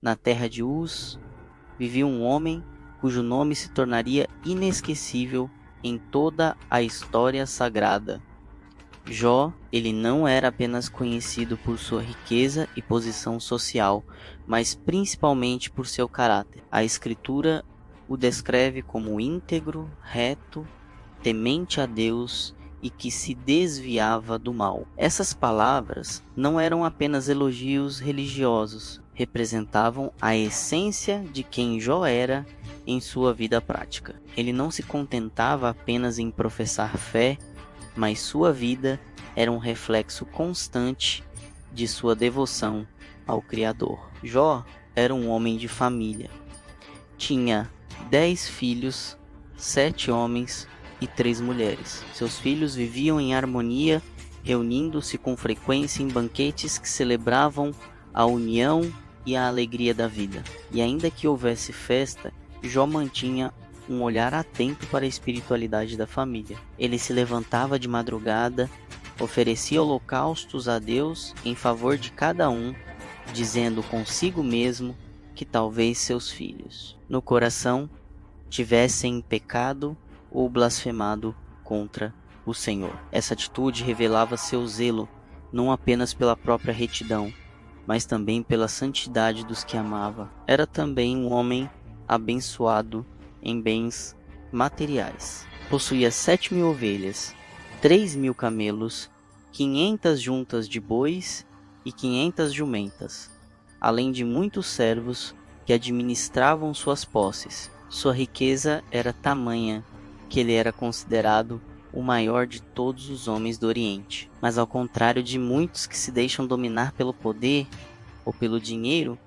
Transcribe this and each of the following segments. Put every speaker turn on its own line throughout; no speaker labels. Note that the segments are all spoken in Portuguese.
Na terra de Uz vivia um homem cujo nome se tornaria inesquecível em toda a história sagrada. Jó, ele não era apenas conhecido por sua riqueza e posição social, mas principalmente por seu caráter. A Escritura o descreve como íntegro, reto, temente a Deus e que se desviava do mal. Essas palavras não eram apenas elogios religiosos, representavam a essência de quem Jó era em sua vida prática. Ele não se contentava apenas em professar fé, mas sua vida era um reflexo constante de sua devoção ao Criador. Jó era um homem de família. Tinha 10 filhos, 7 homens e 3 mulheres. Seus filhos viviam em harmonia, reunindo-se com frequência em banquetes que celebravam a união e a alegria da vida. E ainda que houvesse festa, Jó mantinha um olhar atento para a espiritualidade da família. Ele se levantava de madrugada, oferecia holocaustos a Deus em favor de cada um, dizendo consigo mesmo que talvez seus filhos, no coração, tivessem pecado ou blasfemado contra o Senhor. Essa atitude revelava seu zelo, não apenas pela própria retidão, mas também pela santidade dos que amava. Era também um homem abençoado em bens materiais. Possuía 7.000 ovelhas, 3.000 camelos, 500 juntas de bois e 500 jumentas, além de muitos servos que administravam suas posses. Sua riqueza era tamanha que ele era considerado o maior de todos os homens do Oriente. Mas ao contrário de muitos que se deixam dominar pelo poder ou pelo dinheiro,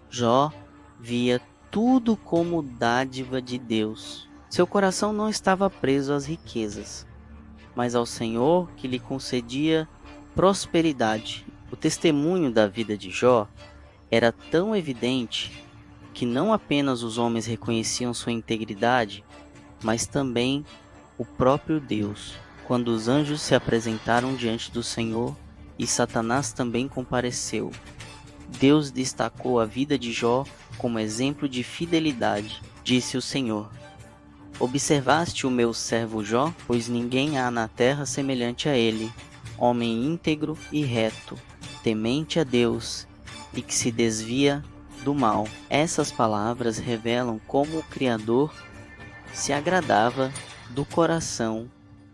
Jó via tudo como dádiva de Deus. Seu coração não estava preso às riquezas, mas ao Senhor que lhe concedia prosperidade. O testemunho da vida de Jó era tão evidente que não apenas os homens reconheciam sua integridade, mas também o próprio Deus. Quando os anjos se apresentaram diante do Senhor e Satanás também compareceu, Deus destacou a vida de Jó como exemplo de fidelidade. Disse o Senhor: observaste o meu servo Jó? Pois ninguém há na terra semelhante a ele, homem íntegro e reto, temente a Deus e que se desvia do mal. Essas palavras revelam como o Criador se agradava do coração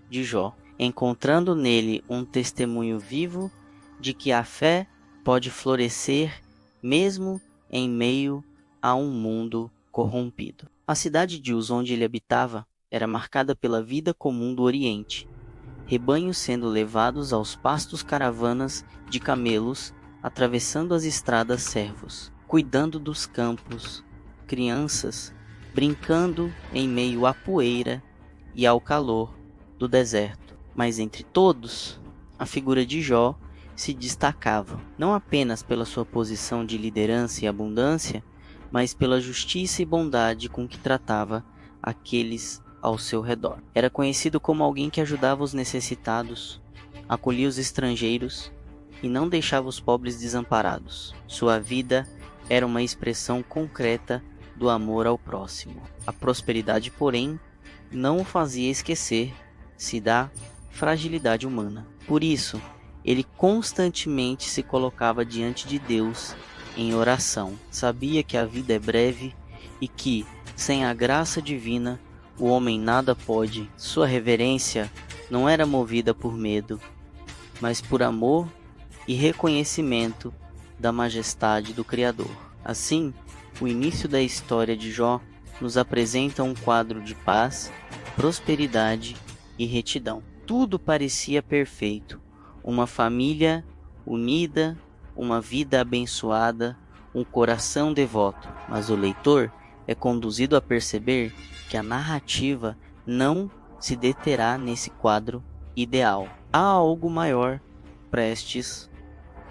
de Jó, encontrando nele um testemunho vivo de que a fé pode florescer mesmo em meio a um mundo corrompido. A cidade de Uz, onde ele habitava, era marcada pela vida comum do Oriente, rebanhos sendo levados aos pastos, caravanas de camelos atravessando as estradas, servos cuidando dos campos, crianças brincando em meio à poeira e ao calor do deserto. Mas entre todos, a figura de Jó se destacava, não apenas pela sua posição de liderança e abundância, mas pela justiça e bondade com que tratava aqueles ao seu redor. Era conhecido como alguém que ajudava os necessitados, acolhia os estrangeiros e não deixava os pobres desamparados. Sua vida era uma expressão concreta do amor ao próximo. A prosperidade, porém, não o fazia esquecer-se da fragilidade humana. Por isso, ele constantemente se colocava diante de Deus em oração. Sabia que a vida é breve e que, sem a graça divina, o homem nada pode. Sua reverência não era movida por medo, mas por amor e reconhecimento da majestade do Criador. Assim, o início da história de Jó nos apresenta um quadro de paz, prosperidade e retidão. Tudo parecia perfeito. Uma família unida, uma vida abençoada, um coração devoto. Mas o leitor é conduzido a perceber que a narrativa não se deterá nesse quadro ideal. Há algo maior prestes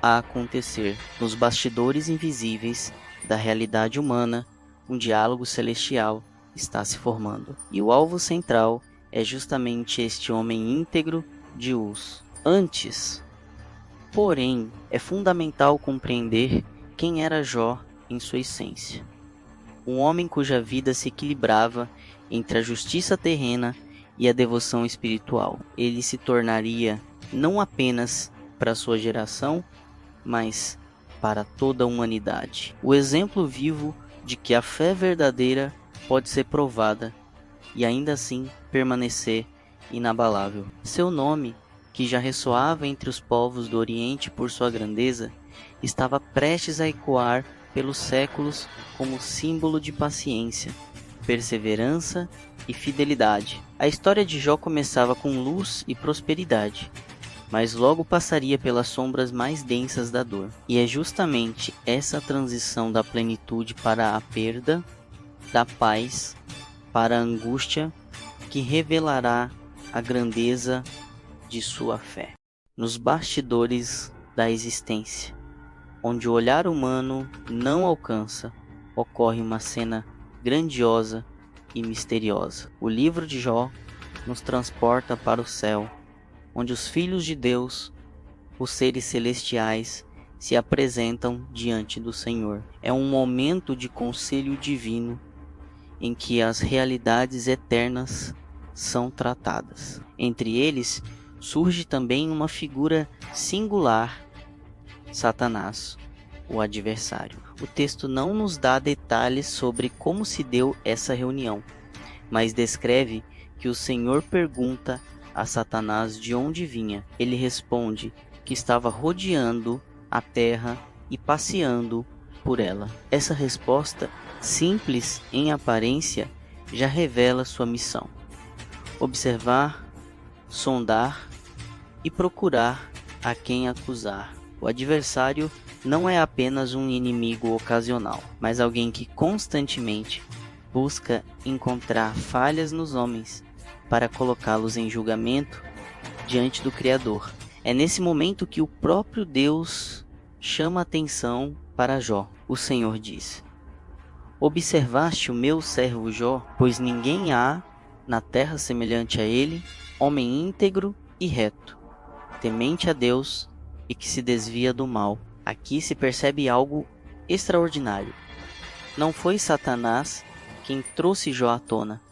a acontecer. Nos bastidores invisíveis da realidade humana, um diálogo celestial está se formando. E o alvo central é justamente este homem íntegro de Uz. Antes, porém, é fundamental compreender quem era Jó em sua essência. Um homem cuja vida se equilibrava entre a justiça terrena e a devoção espiritual. Ele se tornaria não apenas para sua geração, mas para toda a humanidade. O exemplo vivo de que a fé verdadeira pode ser provada e ainda assim permanecer inabalável. Seu nome, que já ressoava entre os povos do Oriente por sua grandeza, estava prestes a ecoar pelos séculos como símbolo de paciência, perseverança e fidelidade. A história de Jó começava com luz e prosperidade, mas logo passaria pelas sombras mais densas da dor. E é justamente essa transição da plenitude para a perda, da paz para a angústia, que revelará a grandeza de sua fé. Nos bastidores da existência, onde o olhar humano não alcança, ocorre uma cena grandiosa e misteriosa. O livro de Jó nos transporta para o céu, onde os filhos de Deus, os seres celestiais, se apresentam diante do Senhor. É um momento de conselho divino em que as realidades eternas são tratadas. Entre eles surge também uma figura singular, Satanás, o adversário. O texto não nos dá detalhes sobre como se deu essa reunião, mas descreve que o Senhor pergunta a Satanás de onde vinha. Ele responde que estava rodeando a terra e passeando por ela. Essa resposta, simples em aparência, já revela sua missão: observar, sondar e procurar a quem acusar. O adversário não é apenas um inimigo ocasional, mas alguém que constantemente busca encontrar falhas nos homens para colocá-los em julgamento diante do Criador. É nesse momento que o próprio Deus chama atenção para Jó. O Senhor diz: observaste o meu servo Jó, pois ninguém há na terra semelhante a ele, homem íntegro e reto, temente a Deus e que se desvia do mal. Aqui se percebe algo extraordinário. Não foi Satanás quem trouxe Jó à tona,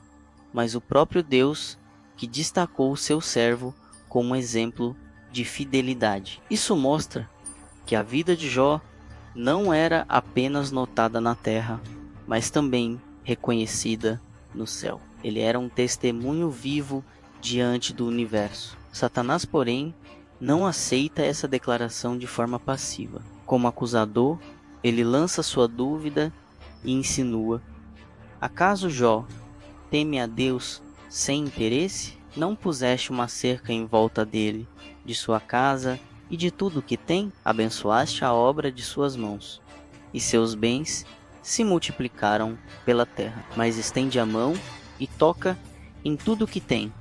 mas o próprio Deus que destacou o seu servo como exemplo de fidelidade. Isso mostra que a vida de Jó não era apenas notada na terra, mas também reconhecida no céu. Ele era um testemunho vivo diante do universo. Satanás, porém, não aceita essa declaração de forma passiva. Como acusador, ele lança sua dúvida e insinua: acaso Jó teme a Deus sem interesse? Não puseste uma cerca em volta dele, de sua casa e de tudo que tem? Abençoaste a obra de suas mãos, e seus bens se multiplicaram pela terra. Mas estende a mão e toca em tudo que tem,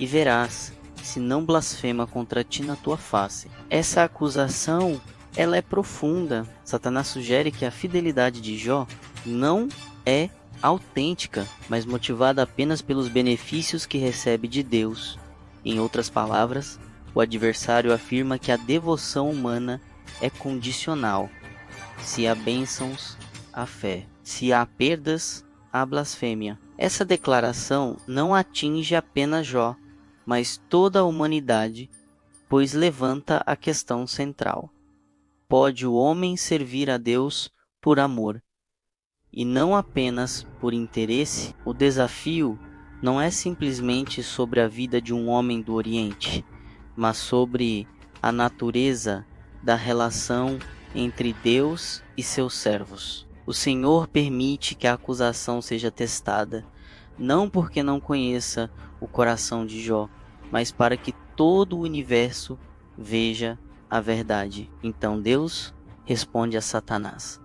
e verás se não blasfema contra ti na tua face. Essa acusação, ela é profunda. Satanás sugere que a fidelidade de Jó não é autêntica, mas motivada apenas pelos benefícios que recebe de Deus. Em outras palavras, o adversário afirma que a devoção humana é condicional. Se há bênçãos, há fé. Se há perdas, há blasfêmia. Essa declaração não atinge apenas Jó, mas toda a humanidade, pois levanta a questão central: pode o homem servir a Deus por amor, e não apenas por interesse? O desafio não é simplesmente sobre a vida de um homem do Oriente, mas sobre a natureza da relação entre Deus e seus servos. O Senhor permite que a acusação seja testada, não porque não conheça o coração de Jó, mas para que todo o universo veja a verdade. Então Deus responde a Satanás: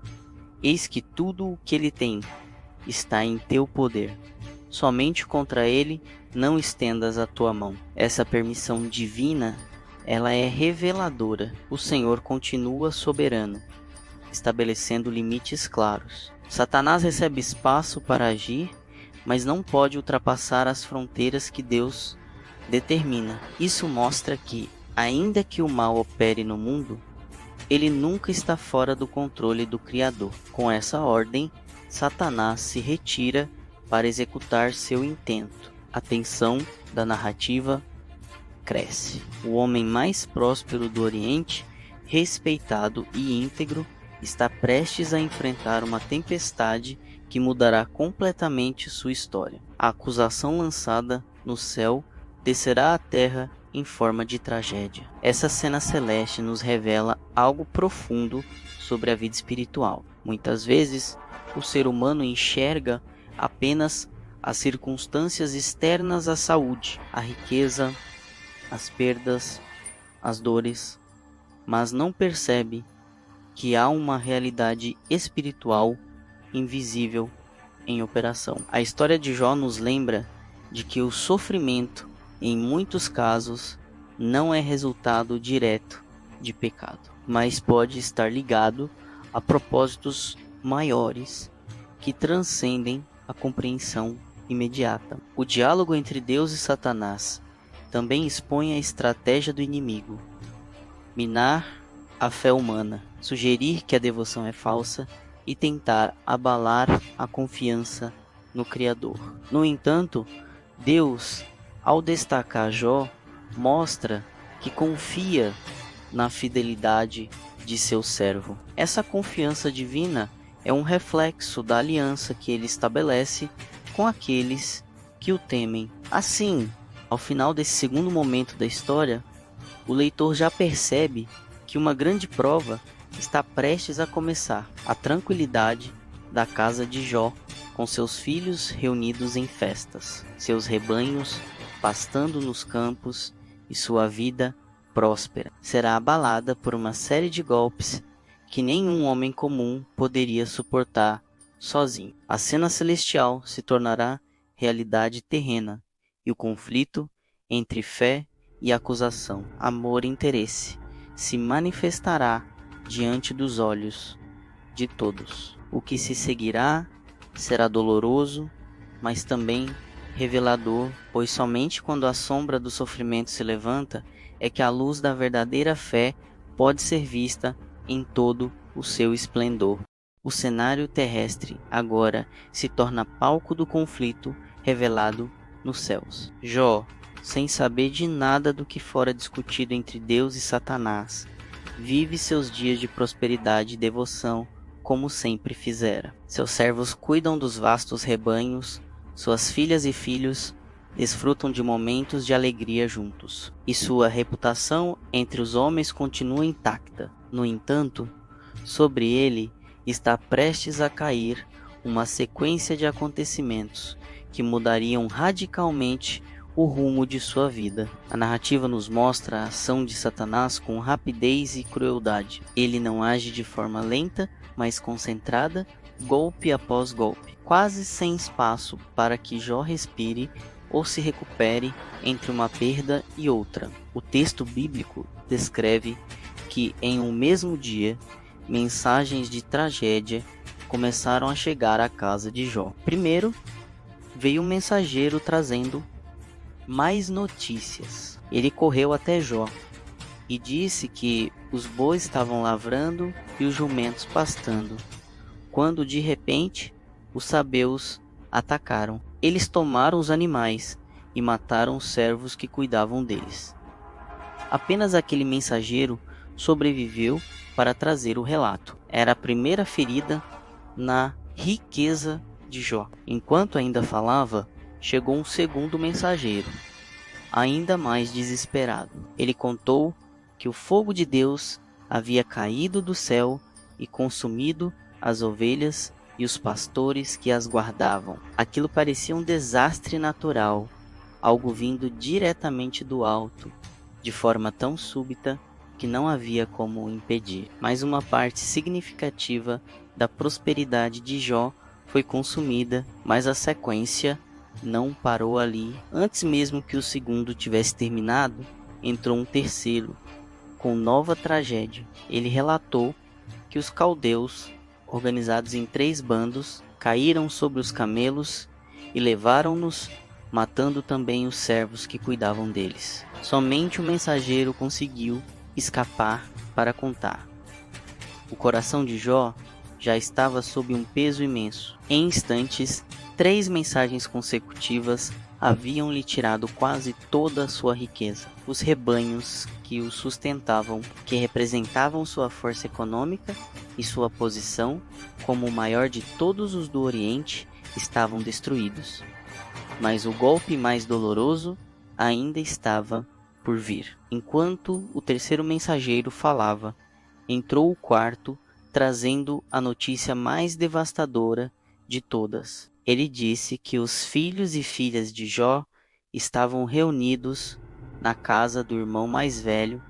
eis que tudo o que ele tem está em teu poder. Somente contra ele não estendas a tua mão. Essa permissão divina, ela é reveladora. O Senhor continua soberano, estabelecendo limites claros. Satanás recebe espaço para agir, mas não pode ultrapassar as fronteiras que Deus determina. Isso mostra que, ainda que o mal opere no mundo, ele nunca está fora do controle do Criador. Com essa ordem, Satanás se retira para executar seu intento. A tensão da narrativa cresce. O homem mais próspero do Oriente, respeitado e íntegro, está prestes a enfrentar uma tempestade que mudará completamente sua história. A acusação lançada no céu descerá à terra em forma de tragédia. Essa cena celeste nos revela algo profundo sobre a vida espiritual. Muitas vezes, o ser humano enxerga apenas as circunstâncias externas à saúde, a riqueza, as perdas, as dores, mas não percebe que há uma realidade espiritual invisível em operação. A história de Jó nos lembra de que o sofrimento, em muitos casos, não é resultado direto de pecado, mas pode estar ligado a propósitos maiores que transcendem a compreensão imediata. O diálogo entre Deus e Satanás também expõe a estratégia do inimigo: minar a fé humana, sugerir que a devoção é falsa e tentar abalar a confiança no Criador. No entanto, Deus, ao destacar Jó, mostra que confia na fidelidade de seu servo. Essa confiança divina é um reflexo da aliança que ele estabelece com aqueles que o temem. Assim, ao final desse segundo momento da história, o leitor já percebe que uma grande prova está prestes a começar: a tranquilidade da casa de Jó, com seus filhos reunidos em festas, seus rebanhos pastando nos campos e sua vida próspera será abalada por uma série de golpes que nenhum homem comum poderia suportar sozinho. A cena celestial se tornará realidade terrena e o conflito entre fé e acusação, amor e interesse se manifestará diante dos olhos de todos. O que se seguirá será doloroso, mas também revelador, pois somente quando a sombra do sofrimento se levanta é que a luz da verdadeira fé pode ser vista em todo o seu esplendor. O cenário terrestre agora se torna palco do conflito revelado nos céus. Jó, sem saber de nada do que fora discutido entre Deus e Satanás, vive seus dias de prosperidade e devoção como sempre fizera. Seus servos cuidam dos vastos rebanhos, suas filhas e filhos desfrutam de momentos de alegria juntos, e sua reputação entre os homens continua intacta. No entanto, sobre ele está prestes a cair uma sequência de acontecimentos que mudariam radicalmente o rumo de sua vida. A narrativa nos mostra a ação de Satanás com rapidez e crueldade. Ele não age de forma lenta, mas concentrada, golpe após golpe, quase sem espaço para que Jó respire ou se recupere entre uma perda e outra. O texto bíblico descreve que em um mesmo dia, mensagens de tragédia começaram a chegar à casa de Jó. Primeiro, veio um mensageiro trazendo mais notícias. Ele correu até Jó e disse que os bois estavam lavrando e os jumentos pastando, quando de repente os sabeus atacaram. Eles tomaram os animais e mataram os servos que cuidavam deles. Apenas aquele mensageiro sobreviveu para trazer o relato. Era a primeira ferida na riqueza de Jó. Enquanto ainda falava, chegou um segundo mensageiro, ainda mais desesperado. Ele contou que o fogo de Deus havia caído do céu e consumido as ovelhas e os pastores que as guardavam. Aquilo parecia um desastre natural, algo vindo diretamente do alto, de forma tão súbita que não havia como o impedir. Mas uma parte significativa da prosperidade de Jó foi consumida, mas a sequência não parou ali. Antes mesmo que o segundo tivesse terminado, entrou um terceiro, com nova tragédia. Ele relatou que os caldeus, organizados em 3 bandos, caíram sobre os camelos e levaram-nos, matando também os servos que cuidavam deles. Somente o mensageiro conseguiu escapar para contar. O coração de Jó já estava sob um peso imenso. Em instantes, 3 mensagens consecutivas haviam lhe tirado quase toda a sua riqueza. Os rebanhos que o sustentavam, que representavam sua força econômica e sua posição como o maior de todos os do Oriente, estavam destruídos. Mas o golpe mais doloroso ainda estava por vir. Enquanto o terceiro mensageiro falava, entrou o quarto, trazendo a notícia mais devastadora de todas. Ele disse que os filhos e filhas de Jó estavam reunidos na casa do irmão mais velho,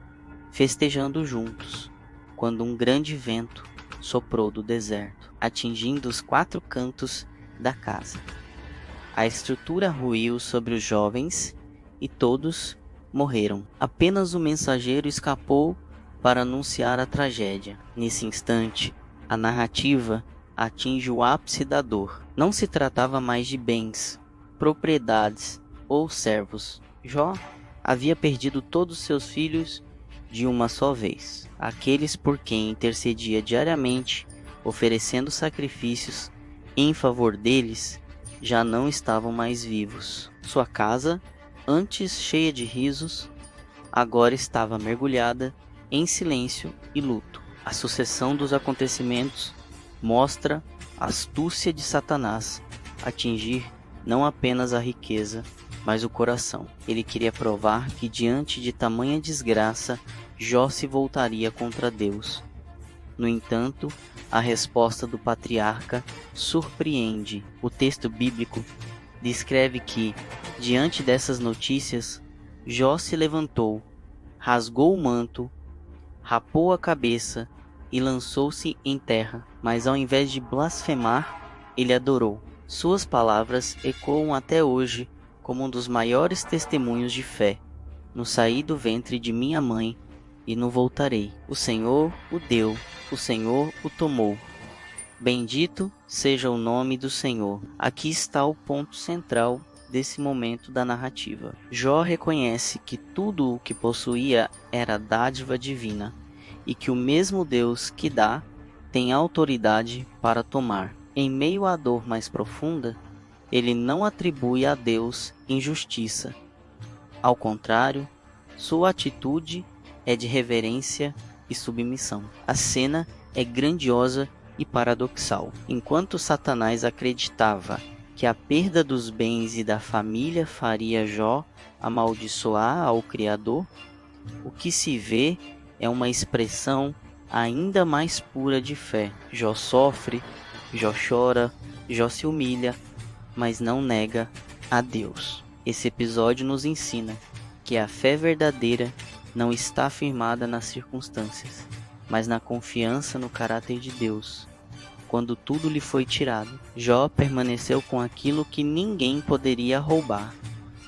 festejando juntos, quando um grande vento soprou do deserto, atingindo os 4 cantos da casa. A estrutura ruiu sobre os jovens e todos morreram. Apenas o mensageiro escapou para anunciar a tragédia. Nesse instante, a narrativa atinge o ápice da dor. Não se tratava mais de bens, propriedades ou servos. Jó havia perdido todos seus filhos de uma só vez. Aqueles por quem intercedia diariamente, oferecendo sacrifícios em favor deles, já não estavam mais vivos. Sua casa, antes cheia de risos, agora estava mergulhada em silêncio e luto. A sucessão dos acontecimentos mostra a astúcia de Satanás atingir não apenas a riqueza, mas o coração. Ele queria provar que diante de tamanha desgraça, Jó se voltaria contra Deus. No entanto, a resposta do patriarca surpreende. O texto bíblico descreve que, diante dessas notícias, Jó se levantou, rasgou o manto, rapou a cabeça e lançou-se em terra, mas ao invés de blasfemar, ele adorou. Suas palavras ecoam até hoje como um dos maiores testemunhos de fé. No saí do ventre de minha mãe e no voltarei. O Senhor o deu, o Senhor o tomou. Bendito seja o nome do Senhor. Aqui está o ponto central desse momento da narrativa. Jó reconhece que tudo o que possuía era dádiva divina e que o mesmo Deus que dá tem autoridade para tomar. Em meio à dor mais profunda, ele não atribui a Deus injustiça. Ao contrário, sua atitude é de reverência e submissão. A cena é grandiosa e paradoxal. Enquanto Satanás acreditava que a perda dos bens e da família faria Jó amaldiçoar ao Criador, o que se vê é uma expressão ainda mais pura de fé. Jó sofre, Jó chora, Jó se humilha, mas não nega a Deus. Esse episódio nos ensina que a fé verdadeira não está firmada nas circunstâncias, mas na confiança no caráter de Deus. Quando tudo lhe foi tirado, Jó permaneceu com aquilo que ninguém poderia roubar,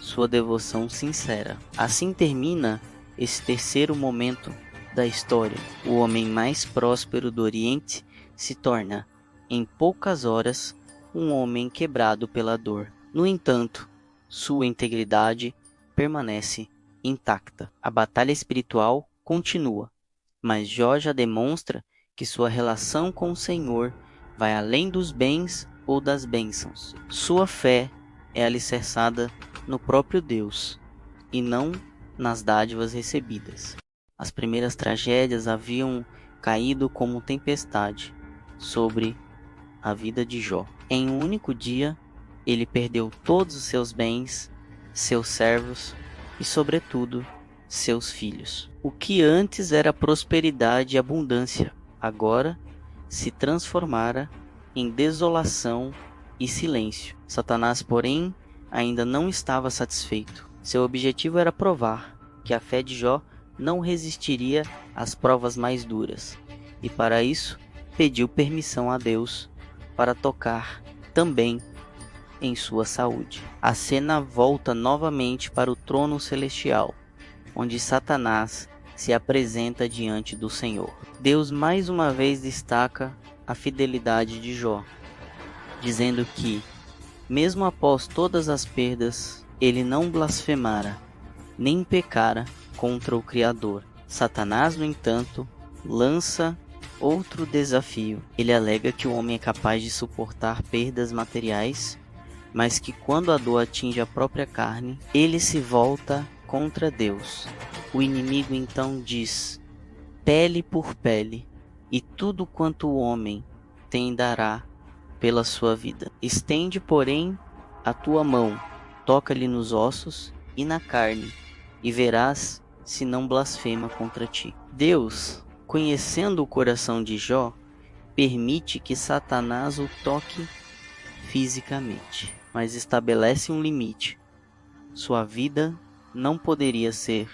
sua devoção sincera. Assim termina esse terceiro momento da história. O homem mais próspero do Oriente se torna, em poucas horas, um homem quebrado pela dor. No entanto, sua integridade permanece intacta. A batalha espiritual continua, mas Jó já demonstra que sua relação com o Senhor vai além dos bens ou das bênçãos. Sua fé é alicerçada no próprio Deus e não nas dádivas recebidas. As primeiras tragédias haviam caído como tempestade sobre a vida de Jó. Em um único dia, ele perdeu todos os seus bens, seus servos e, sobretudo, seus filhos. O que antes era prosperidade e abundância, agora se transformara em desolação e silêncio. Satanás, porém, ainda não estava satisfeito. Seu objetivo era provar que a fé de Jó não resistiria às provas mais duras, e para isso pediu permissão a Deus para tocar também em sua saúde. A cena volta novamente para o trono celestial, onde Satanás se apresenta diante do Senhor. Deus mais uma vez destaca a fidelidade de Jó, dizendo que, mesmo após todas as perdas, ele não blasfemara, nem pecara contra o Criador. Satanás, no entanto, lança outro desafio. Ele alega que o homem é capaz de suportar perdas materiais, mas que quando a dor atinge a própria carne, ele se volta contra Deus. O inimigo então diz: pele por pele, e tudo quanto o homem tem dará pela sua vida. Estende, porém, a tua mão, toca-lhe nos ossos e na carne, e verás se não blasfema contra ti. Deus, conhecendo o coração de Jó, permite que Satanás o toque fisicamente, mas estabelece um limite. Sua vida não poderia ser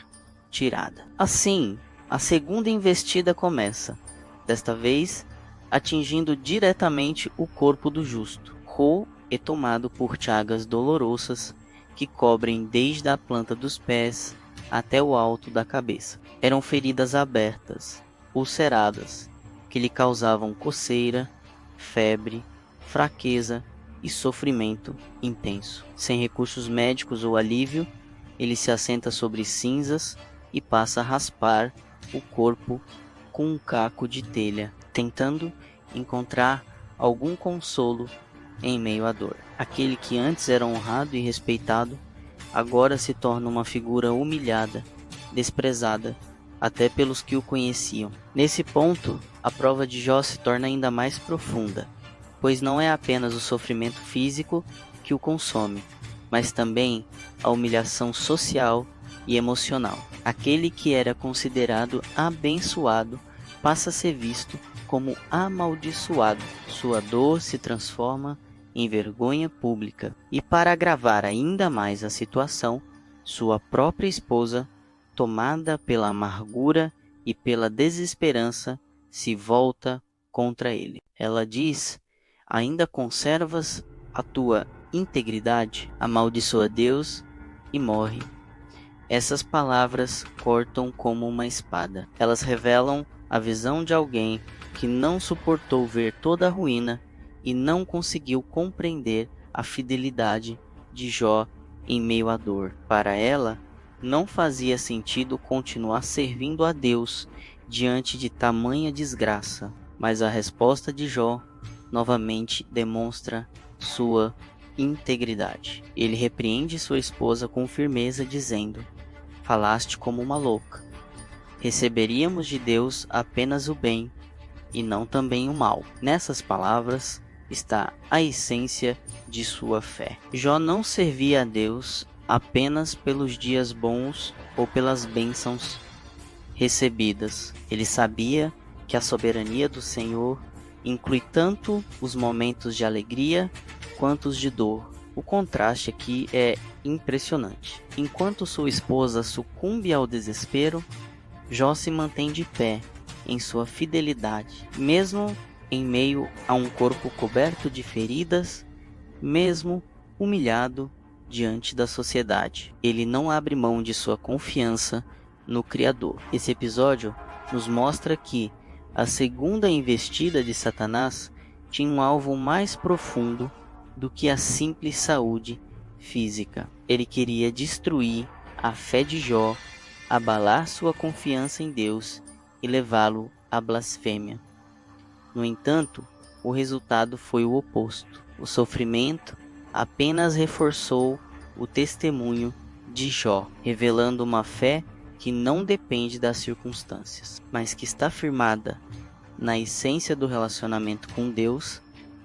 tirada. Assim, a segunda investida começa, desta vez atingindo diretamente o corpo do justo. Rô é tomado por chagas dolorosas que cobrem desde a planta dos pés até o alto da cabeça. Eram feridas abertas, ulceradas, que lhe causavam coceira, febre, fraqueza e sofrimento intenso. Sem recursos médicos ou alívio, ele se assenta sobre cinzas e passa a raspar o corpo com um caco de telha, tentando encontrar algum consolo em meio à dor. Aquele que antes era honrado e respeitado, agora se torna uma figura humilhada, desprezada, até pelos que o conheciam. Nesse ponto, a prova de Jó se torna ainda mais profunda, pois não é apenas o sofrimento físico que o consome, mas também a humilhação social e emocional. Aquele que era considerado abençoado passa a ser visto como amaldiçoado. Sua dor se transforma em vergonha pública. E para agravar ainda mais a situação, sua própria esposa, tomada pela amargura e pela desesperança, se volta contra ele. Ela diz: ainda conservas a tua integridade? Amaldiçoa Deus e morre. Essas palavras cortam como uma espada. Elas revelam a visão de alguém que não suportou ver toda a ruína e não conseguiu compreender a fidelidade de Jó em meio à dor. Para ela, não fazia sentido continuar servindo a Deus diante de tamanha desgraça, mas a resposta de Jó novamente demonstra sua integridade. Ele repreende sua esposa com firmeza, dizendo: falaste como uma louca. Receberíamos de Deus apenas o bem e não também o mal. Nessas palavras está a essência de sua fé. Jó não servia a Deus apenas pelos dias bons ou pelas bênçãos recebidas. Ele sabia que a soberania do Senhor inclui tanto os momentos de alegria quanto os de dor. O contraste aqui é impressionante. Enquanto sua esposa sucumbe ao desespero, Jó se mantém de pé em sua fidelidade, mesmo em meio a um corpo coberto de feridas, mesmo humilhado diante da sociedade. Ele não abre mão de sua confiança no Criador. Esse episódio nos mostra que a segunda investida de Satanás tinha um alvo mais profundo do que a simples saúde física. Ele queria destruir a fé de Jó, abalar sua confiança em Deus e levá-lo à blasfêmia. No entanto, o resultado foi o oposto. O sofrimento apenas reforçou o testemunho de Jó, revelando uma fé que não depende das circunstâncias, mas que está firmada na essência do relacionamento com Deus.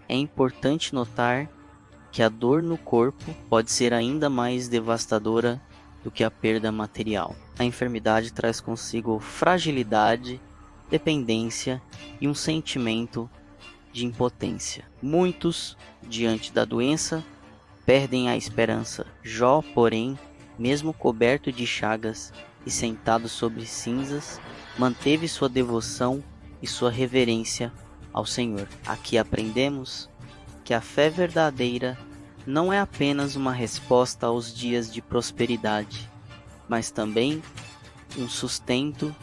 É importante notar que a dor no corpo pode ser ainda mais devastadora do que a perda material. A enfermidade traz consigo fragilidade, dependência e um sentimento de impotência. Muitos, diante da doença, perdem a esperança. Jó, porém, mesmo coberto de chagas e sentado sobre cinzas, manteve sua devoção e sua reverência ao Senhor. Aqui aprendemos que a fé verdadeira não é apenas uma resposta aos dias de prosperidade, mas também um sustento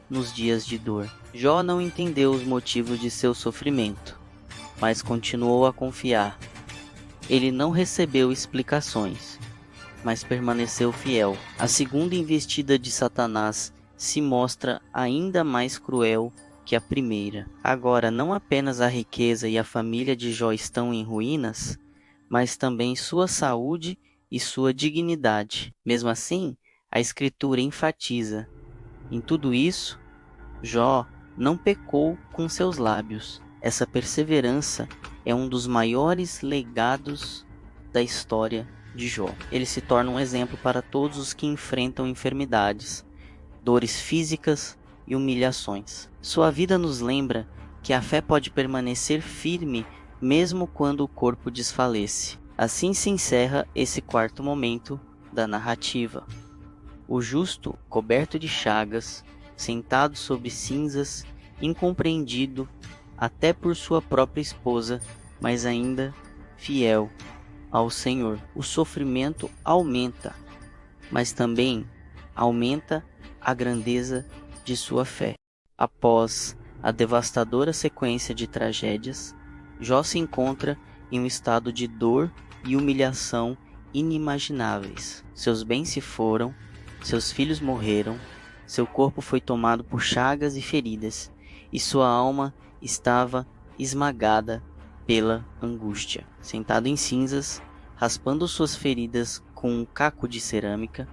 nos dias de dor. Jó não entendeu os motivos de seu sofrimento, mas continuou a confiar. Ele não recebeu explicações, mas permaneceu fiel. A segunda investida de Satanás se mostra ainda mais cruel que a primeira. Agora, não apenas a riqueza e a família de Jó estão em ruínas, mas também sua saúde e sua dignidade. Mesmo assim, a Escritura enfatiza: em tudo isso, Jó não pecou com seus lábios. Essa perseverança é um dos maiores legados da história de Jó. Ele se torna um exemplo para todos os que enfrentam enfermidades, dores físicas e humilhações. Sua vida nos lembra que a fé pode permanecer firme mesmo quando o corpo desfalece. Assim se encerra esse quarto momento da narrativa. O justo, coberto de chagas, sentado sobre cinzas, incompreendido até por sua própria esposa, mas ainda fiel ao Senhor. O sofrimento aumenta, mas também aumenta a grandeza de sua fé. Após a devastadora sequência de tragédias, Jó se encontra em um estado de dor e humilhação inimagináveis. Seus bens se foram, seus filhos morreram, seu corpo foi tomado por chagas e feridas, e sua alma estava esmagada pela angústia. Sentado em cinzas, raspando suas feridas com um caco de cerâmica,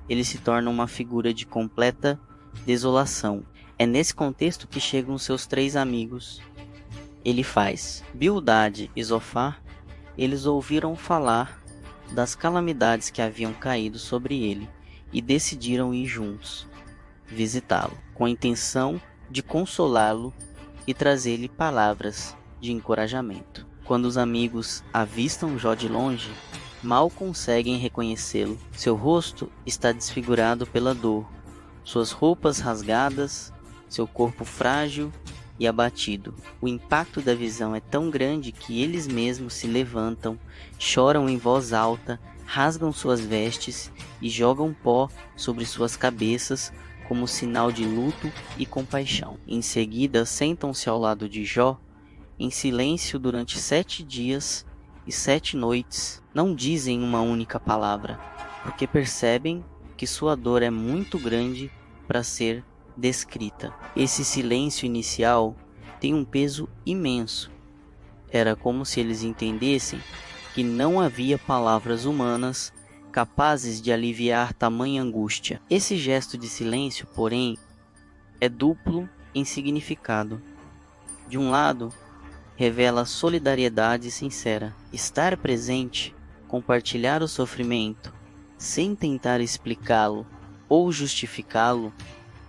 ele se torna uma figura de completa desolação. É nesse contexto que chegam seus 3 amigos. Ele faz. Bildade e Zofar, eles ouviram falar das calamidades que haviam caído sobre ele e decidiram ir juntos visitá-lo, com a intenção de consolá-lo e trazer-lhe palavras de encorajamento. Quando os amigos avistam Jó de longe, mal conseguem reconhecê-lo. Seu rosto está desfigurado pela dor, suas roupas rasgadas, seu corpo frágil e abatido. O impacto da visão é tão grande que eles mesmos se levantam, choram em voz alta, rasgam suas vestes e jogam pó sobre suas cabeças como sinal de luto e compaixão. Em seguida, sentam-se ao lado de Jó, em silêncio durante 7 dias e 7 noites. Não dizem uma única palavra, porque percebem que sua dor é muito grande para ser descrita. Esse silêncio inicial tem um peso imenso. Era como se eles entendessem que não havia palavras humanas capazes de aliviar tamanha angústia. Esse gesto de silêncio, porém, é duplo em significado. De um lado, revela solidariedade sincera. Estar presente, compartilhar o sofrimento, sem tentar explicá-lo ou justificá-lo,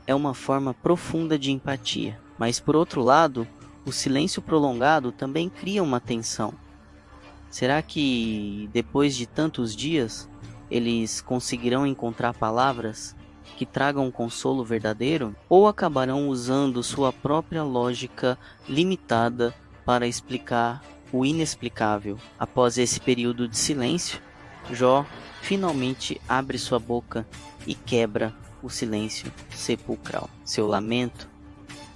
é uma forma profunda de empatia. Mas, por outro lado, o silêncio prolongado também cria uma tensão. Será que, depois de tantos dias, eles conseguirão encontrar palavras que tragam um consolo verdadeiro? Ou acabarão usando sua própria lógica limitada para explicar o inexplicável? Após esse período de silêncio, Jó finalmente abre sua boca e quebra o silêncio sepulcral. Seu lamento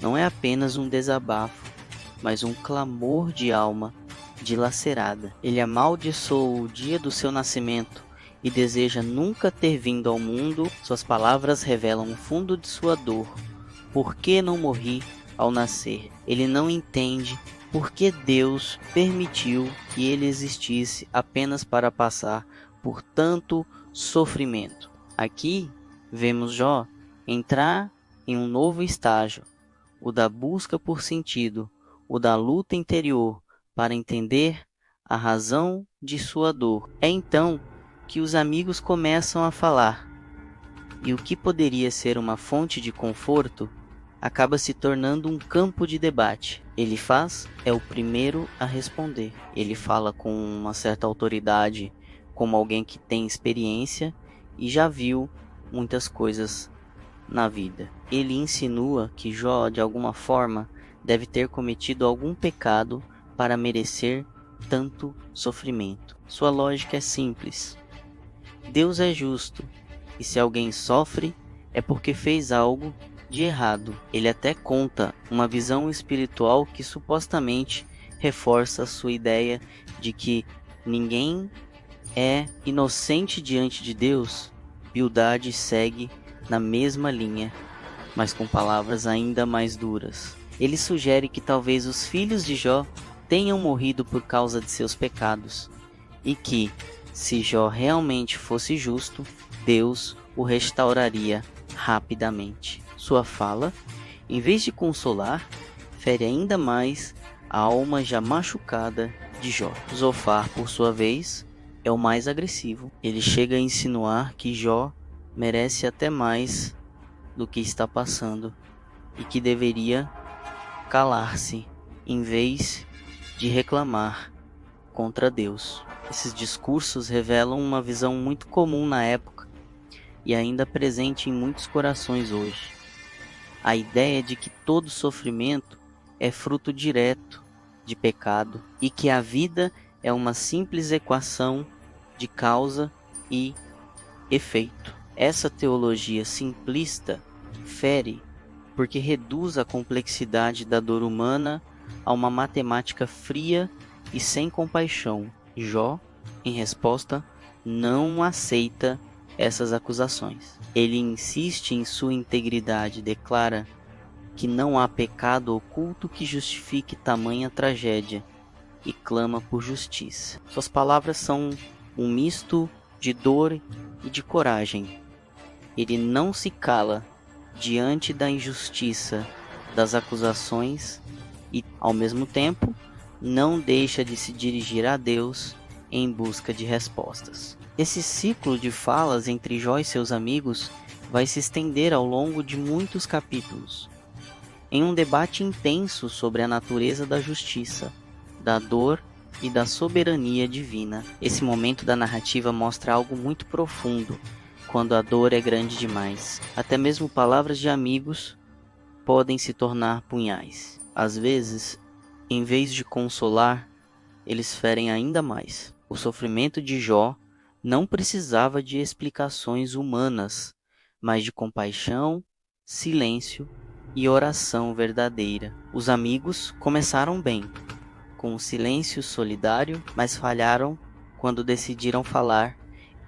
não é apenas um desabafo, mas um clamor de alma dilacerada. Ele amaldiçoou o dia do seu nascimento e deseja nunca ter vindo ao mundo. Suas palavras revelam o fundo de sua dor. Por que não morri ao nascer? Ele não entende por que Deus permitiu que ele existisse apenas para passar por tanto sofrimento. Aqui vemos Jó entrar em um novo estágio, o da busca por sentido, o da luta interior para entender a razão de sua dor. É então que os amigos começam a falar, e o que poderia ser uma fonte de conforto acaba se tornando um campo de debate. Elifaz é o primeiro a responder. Ele fala com uma certa autoridade, como alguém que tem experiência e já viu muitas coisas na vida. Ele insinua que Jó, de alguma forma, deve ter cometido algum pecado para merecer tanto sofrimento. Sua lógica é simples. Deus é justo, e se alguém sofre, é porque fez algo de errado. Ele até conta uma visão espiritual que supostamente reforça a sua ideia de que ninguém é inocente diante de Deus. Bildade segue na mesma linha, mas com palavras ainda mais duras. Ele sugere que talvez os filhos de Jó tenham morrido por causa de seus pecados e que, se Jó realmente fosse justo, Deus o restauraria rapidamente. Sua fala, em vez de consolar, fere ainda mais a alma já machucada de Jó. Zofar, por sua vez, é o mais agressivo. Ele chega a insinuar que Jó merece até mais do que está passando e que deveria calar-se em vez de reclamar contra Deus. Esses discursos revelam uma visão muito comum na época e ainda presente em muitos corações hoje. A ideia de que todo sofrimento é fruto direto de pecado e que a vida é uma simples equação de causa e efeito. Essa teologia simplista fere porque reduz a complexidade da dor humana a uma matemática fria e sem compaixão. Jó, em resposta, não aceita essas acusações. Ele insiste em sua integridade, declara que não há pecado oculto que justifique tamanha tragédia e clama por justiça. Suas palavras são um misto de dor e de coragem. Ele não se cala diante da injustiça das acusações e, ao mesmo tempo, não deixa de se dirigir a Deus em busca de respostas. Esse ciclo de falas entre Jó e seus amigos vai se estender ao longo de muitos capítulos, em um debate intenso sobre a natureza da justiça, da dor e da soberania divina. Esse momento da narrativa mostra algo muito profundo. Quando a dor é grande demais, até mesmo palavras de amigos podem se tornar punhais. Às vezes, em vez de consolar, eles ferem ainda mais. O sofrimento de Jó não precisava de explicações humanas, mas de compaixão, silêncio e oração verdadeira. Os amigos começaram bem, com um silêncio solidário, mas falharam quando decidiram falar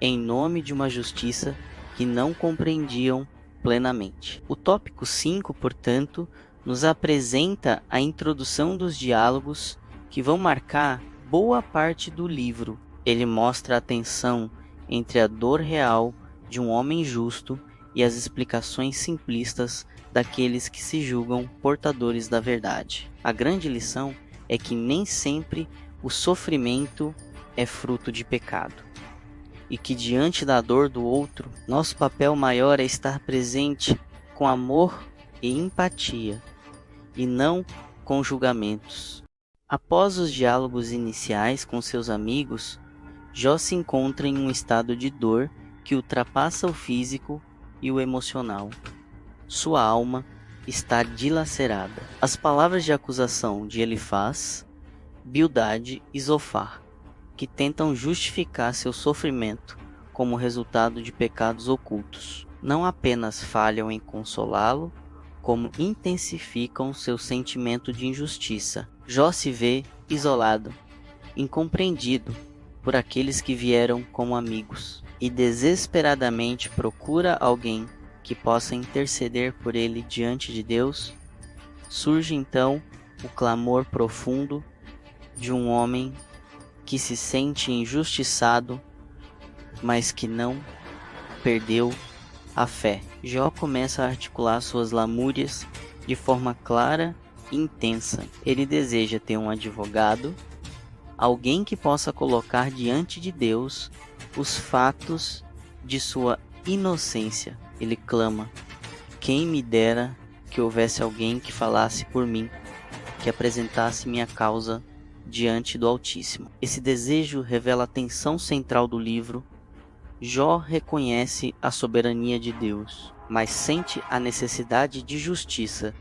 em nome de uma justiça que não compreendiam plenamente. O tópico 5, portanto, nos apresenta a introdução dos diálogos que vão marcar boa parte do livro. Ele mostra a tensão entre a dor real de um homem justo e as explicações simplistas daqueles que se julgam portadores da verdade. A grande lição é que nem sempre o sofrimento é fruto de pecado, e que diante da dor do outro, nosso papel maior é estar presente com amor e empatia, e não com julgamentos. Após os diálogos iniciais com seus amigos, Jó se encontra em um estado de dor que ultrapassa o físico e o emocional. Sua alma está dilacerada. As palavras de acusação de Elifaz, Bildade e Zofar, que tentam justificar seu sofrimento como resultado de pecados ocultos, não apenas falham em consolá-lo, como intensificam seu sentimento de injustiça. Jó se vê isolado, incompreendido por aqueles que vieram como amigos, e desesperadamente procura alguém que possa interceder por ele diante de Deus. Surge então o clamor profundo de um homem que se sente injustiçado, mas que não perdeu a fé. Jó começa a articular suas lamúrias de forma clara e intensa. Ele deseja ter um advogado, alguém que possa colocar diante de Deus os fatos de sua inocência. Ele clama: quem me dera que houvesse alguém que falasse por mim, que apresentasse minha causa diante do Altíssimo. Esse desejo revela a tensão central do livro. Jó reconhece a soberania de Deus, mas sente a necessidade de justiça,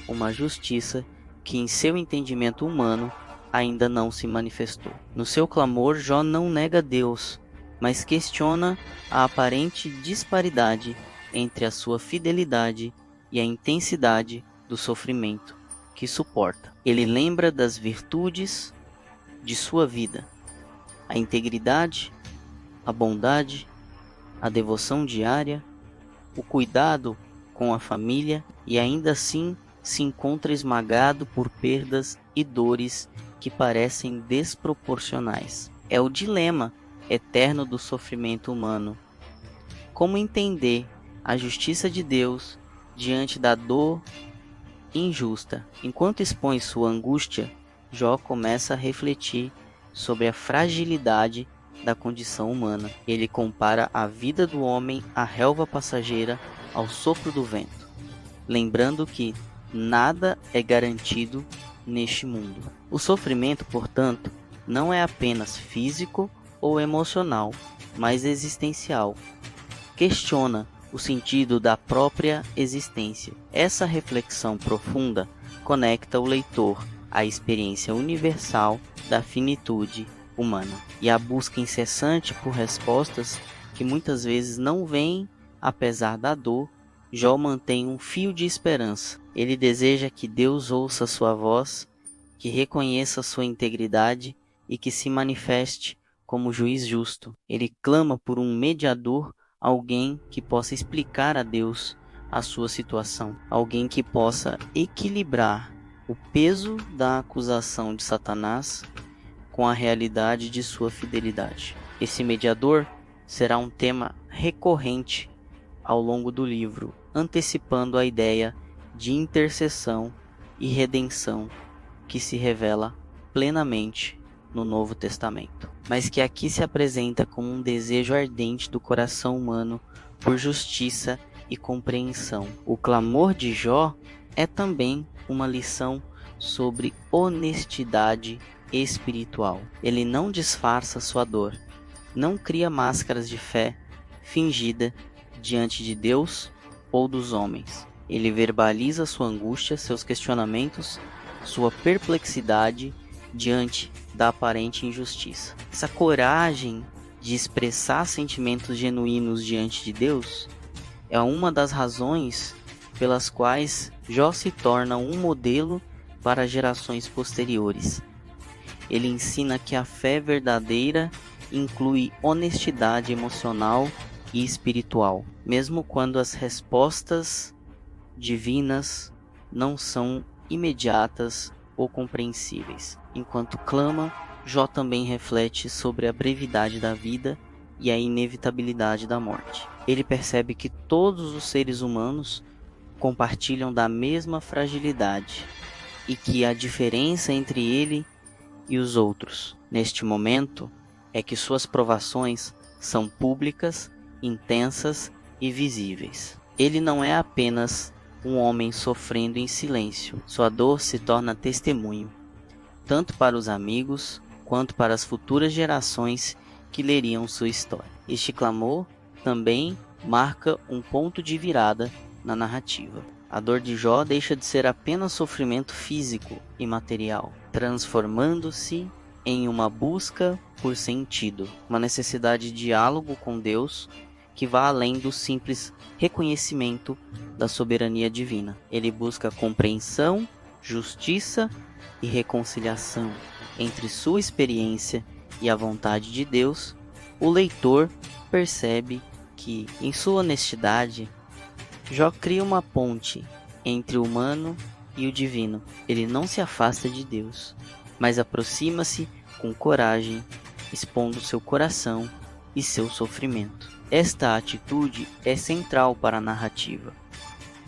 uma justiça que em seu entendimento humano ainda não se manifestou. No seu clamor, Jó não nega Deus, mas questiona a aparente disparidade entre a sua fidelidade e a intensidade do sofrimento que suporta. Ele lembra das virtudes de sua vida, a integridade, a bondade, a devoção diária, o cuidado com a família, e ainda assim se encontra esmagado por perdas e dores que parecem desproporcionais. É o dilema eterno do sofrimento humano. Como entender a justiça de Deus diante da dor injusta? Enquanto expõe sua angústia, Jó começa a refletir sobre a fragilidade da condição humana. Ele compara a vida do homem à relva passageira, ao sopro do vento, lembrando que nada é garantido neste mundo. O sofrimento, portanto, não é apenas físico ou emocional, mas existencial. Questiona o sentido da própria existência. Essa reflexão profunda conecta o leitor à experiência universal da finitude humana e à busca incessante por respostas que muitas vezes não vêm apesar da dor. Jó mantém um fio de esperança. Ele deseja que Deus ouça sua voz, que reconheça sua integridade e que se manifeste como juiz justo. Ele clama por um mediador, alguém que possa explicar a Deus a sua situação, alguém que possa equilibrar o peso da acusação de Satanás com a realidade de sua fidelidade. Esse mediador será um tema recorrente ao longo do livro, antecipando a ideia de intercessão e redenção que se revela plenamente no Novo Testamento, mas que aqui se apresenta como um desejo ardente do coração humano por justiça e compreensão. O clamor de Jó é também uma lição sobre honestidade espiritual. Ele não disfarça sua dor, não cria máscaras de fé fingida diante de Deus ou dos homens. Ele verbaliza sua angústia, seus questionamentos, sua perplexidade diante da aparente injustiça. Essa coragem de expressar sentimentos genuínos diante de Deus é uma das razões pelas quais Jó se torna um modelo para gerações posteriores. Ele ensina que a fé verdadeira inclui honestidade emocional e espiritual, mesmo quando as respostas divinas não são imediatas ou compreensíveis. Enquanto clama, Jó também reflete sobre a brevidade da vida e a inevitabilidade da morte. Ele percebe que todos os seres humanos compartilham da mesma fragilidade e que a diferença entre ele e os outros, neste momento, é que suas provações são públicas, intensas e visíveis. Ele não é apenas um homem sofrendo em silêncio. Sua dor se torna testemunho, tanto para os amigos quanto para as futuras gerações que leriam sua história. Este clamor também marca um ponto de virada na narrativa. A dor de Jó deixa de ser apenas sofrimento físico e material, transformando-se em uma busca por sentido, uma necessidade de diálogo com Deus que vá além do simples reconhecimento da soberania divina. Ele busca compreensão, justiça e reconciliação entre sua experiência e a vontade de Deus. O leitor percebe que, em sua honestidade, Jó cria uma ponte entre o humano e o divino. Ele não se afasta de Deus, mas aproxima-se com coragem, expondo seu coração e seu sofrimento. Esta atitude é central para a narrativa.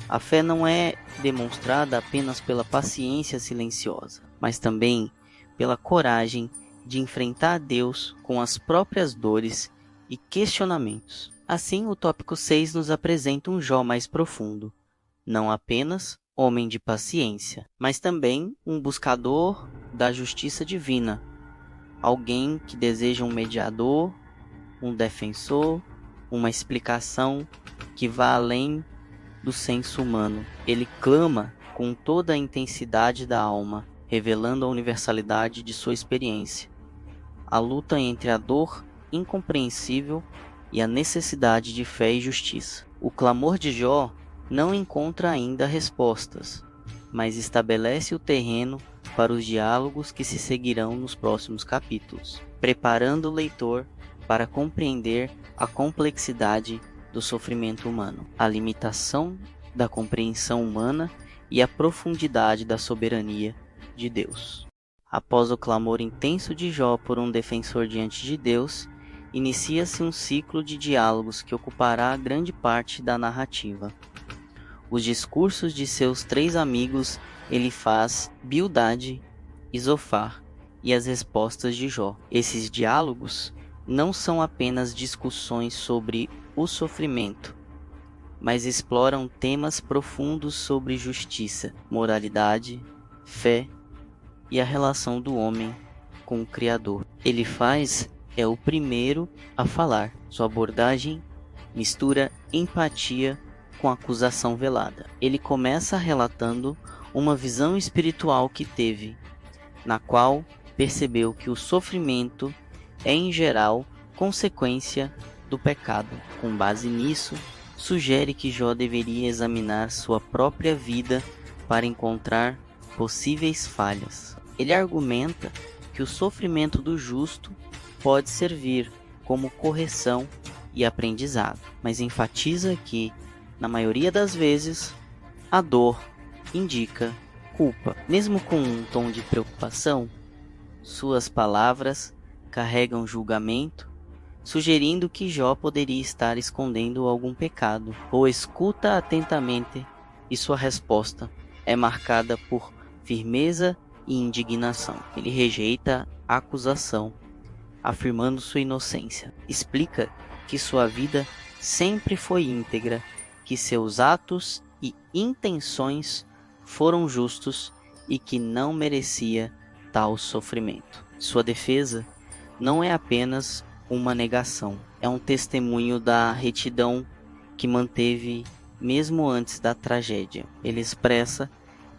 A fé não é demonstrada apenas pela paciência silenciosa, mas também pela coragem de enfrentar Deus com as próprias dores e questionamentos. Assim, o tópico 6 nos apresenta um Jó mais profundo, não apenas homem de paciência, mas também um buscador da justiça divina, alguém que deseja um mediador, um defensor, uma explicação que vá além do senso humano. Ele clama com toda a intensidade da alma, revelando a universalidade de sua experiência. A luta entre a dor incompreensível e a necessidade de fé e justiça. O clamor de Jó não encontra ainda respostas, mas estabelece o terreno para os diálogos que se seguirão nos próximos capítulos, preparando o leitor para compreender a complexidade do sofrimento humano, a limitação da compreensão humana e a profundidade da soberania de Deus. Após o clamor intenso de Jó por um defensor diante de Deus, inicia-se um ciclo de diálogos que ocupará grande parte da narrativa. Os discursos de seus 3 amigos Elifaz, Bildade e Zofar, e as respostas de Jó. Esses diálogos não são apenas discussões sobre o sofrimento, mas exploram temas profundos sobre justiça, moralidade, fé e a relação do homem com o Criador. Elifaz é o primeiro a falar. Sua abordagem mistura empatia com acusação velada. Ele começa relatando uma visão espiritual que teve, na qual percebeu que o sofrimento é, em geral, consequência do pecado. Com base nisso, sugere que Jó deveria examinar sua própria vida para encontrar possíveis falhas. Ele argumenta que o sofrimento do justo pode servir como correção e aprendizado, mas enfatiza que, na maioria das vezes, a dor indica culpa. Mesmo com um tom de preocupação, suas palavras carregam julgamento, sugerindo que Jó poderia estar escondendo algum pecado. Ou escuta atentamente e sua resposta é marcada por firmeza e indignação. Ele rejeita a acusação, afirmando sua inocência. Explica que sua vida sempre foi íntegra, que seus atos e intenções foram justos e que não merecia tal sofrimento. Sua defesa não é apenas uma negação, é um testemunho da retidão que manteve mesmo antes da tragédia. Ele expressa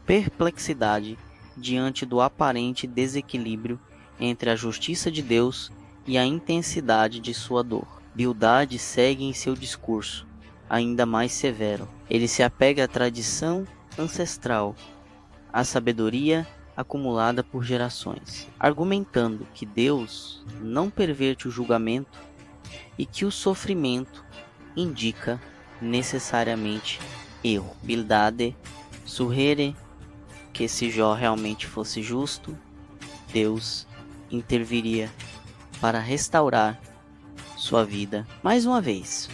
perplexidade diante do aparente desequilíbrio entre a justiça de Deus e a intensidade de sua dor. Bildade segue em seu discurso, ainda mais severo. Ele se apega à tradição ancestral, à sabedoria acumulada por gerações, argumentando que Deus não perverte o julgamento e que o sofrimento indica necessariamente erro. Bildade sugere que se Jó realmente fosse justo, Deus interviria para restaurar sua vida. Mais uma vez,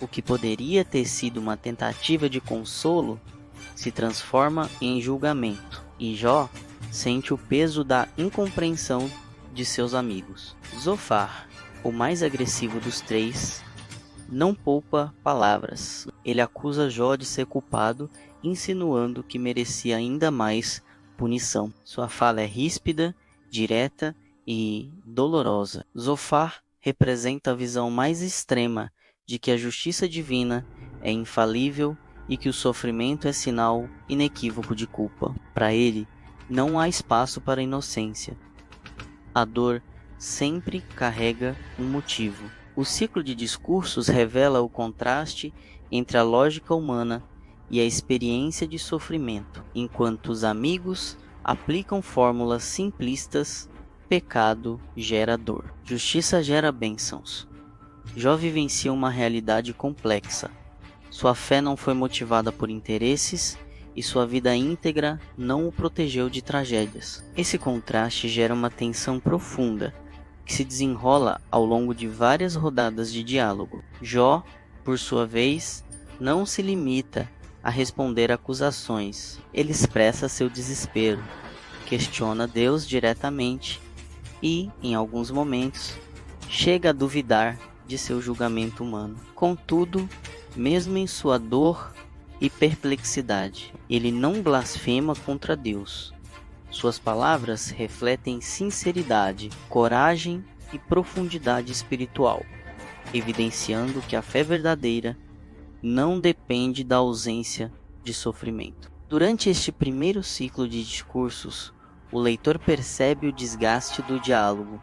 o que poderia ter sido uma tentativa de consolo se transforma em julgamento, e Jó sente o peso da incompreensão de seus amigos. Zofar, o mais agressivo dos 3, não poupa palavras. Ele acusa Jó de ser culpado, insinuando que merecia ainda mais punição. Sua fala é ríspida, direta e dolorosa. Zofar representa a visão mais extrema de que a justiça divina é infalível e que o sofrimento é sinal inequívoco de culpa. Para ele, não há espaço para a inocência. A dor sempre carrega um motivo. O ciclo de discursos revela o contraste entre a lógica humana e a experiência de sofrimento, enquanto os amigos aplicam fórmulas simplistas. Pecado gera dor, justiça gera bênçãos. Jó vivencia uma realidade complexa. Sua fé não foi motivada por interesses e sua vida íntegra não o protegeu de tragédias. Esse contraste gera uma tensão profunda que se desenrola ao longo de várias rodadas de diálogo. Jó, por sua vez, não se limita a responder acusações. Ele expressa seu desespero, questiona Deus diretamente e, em alguns momentos, chega a duvidar de seu julgamento humano. Contudo, mesmo em sua dor e perplexidade, ele não blasfema contra Deus. Suas palavras refletem sinceridade, coragem e profundidade espiritual, evidenciando que a fé verdadeira não depende da ausência de sofrimento. Durante este primeiro ciclo de discursos, o leitor percebe o desgaste do diálogo.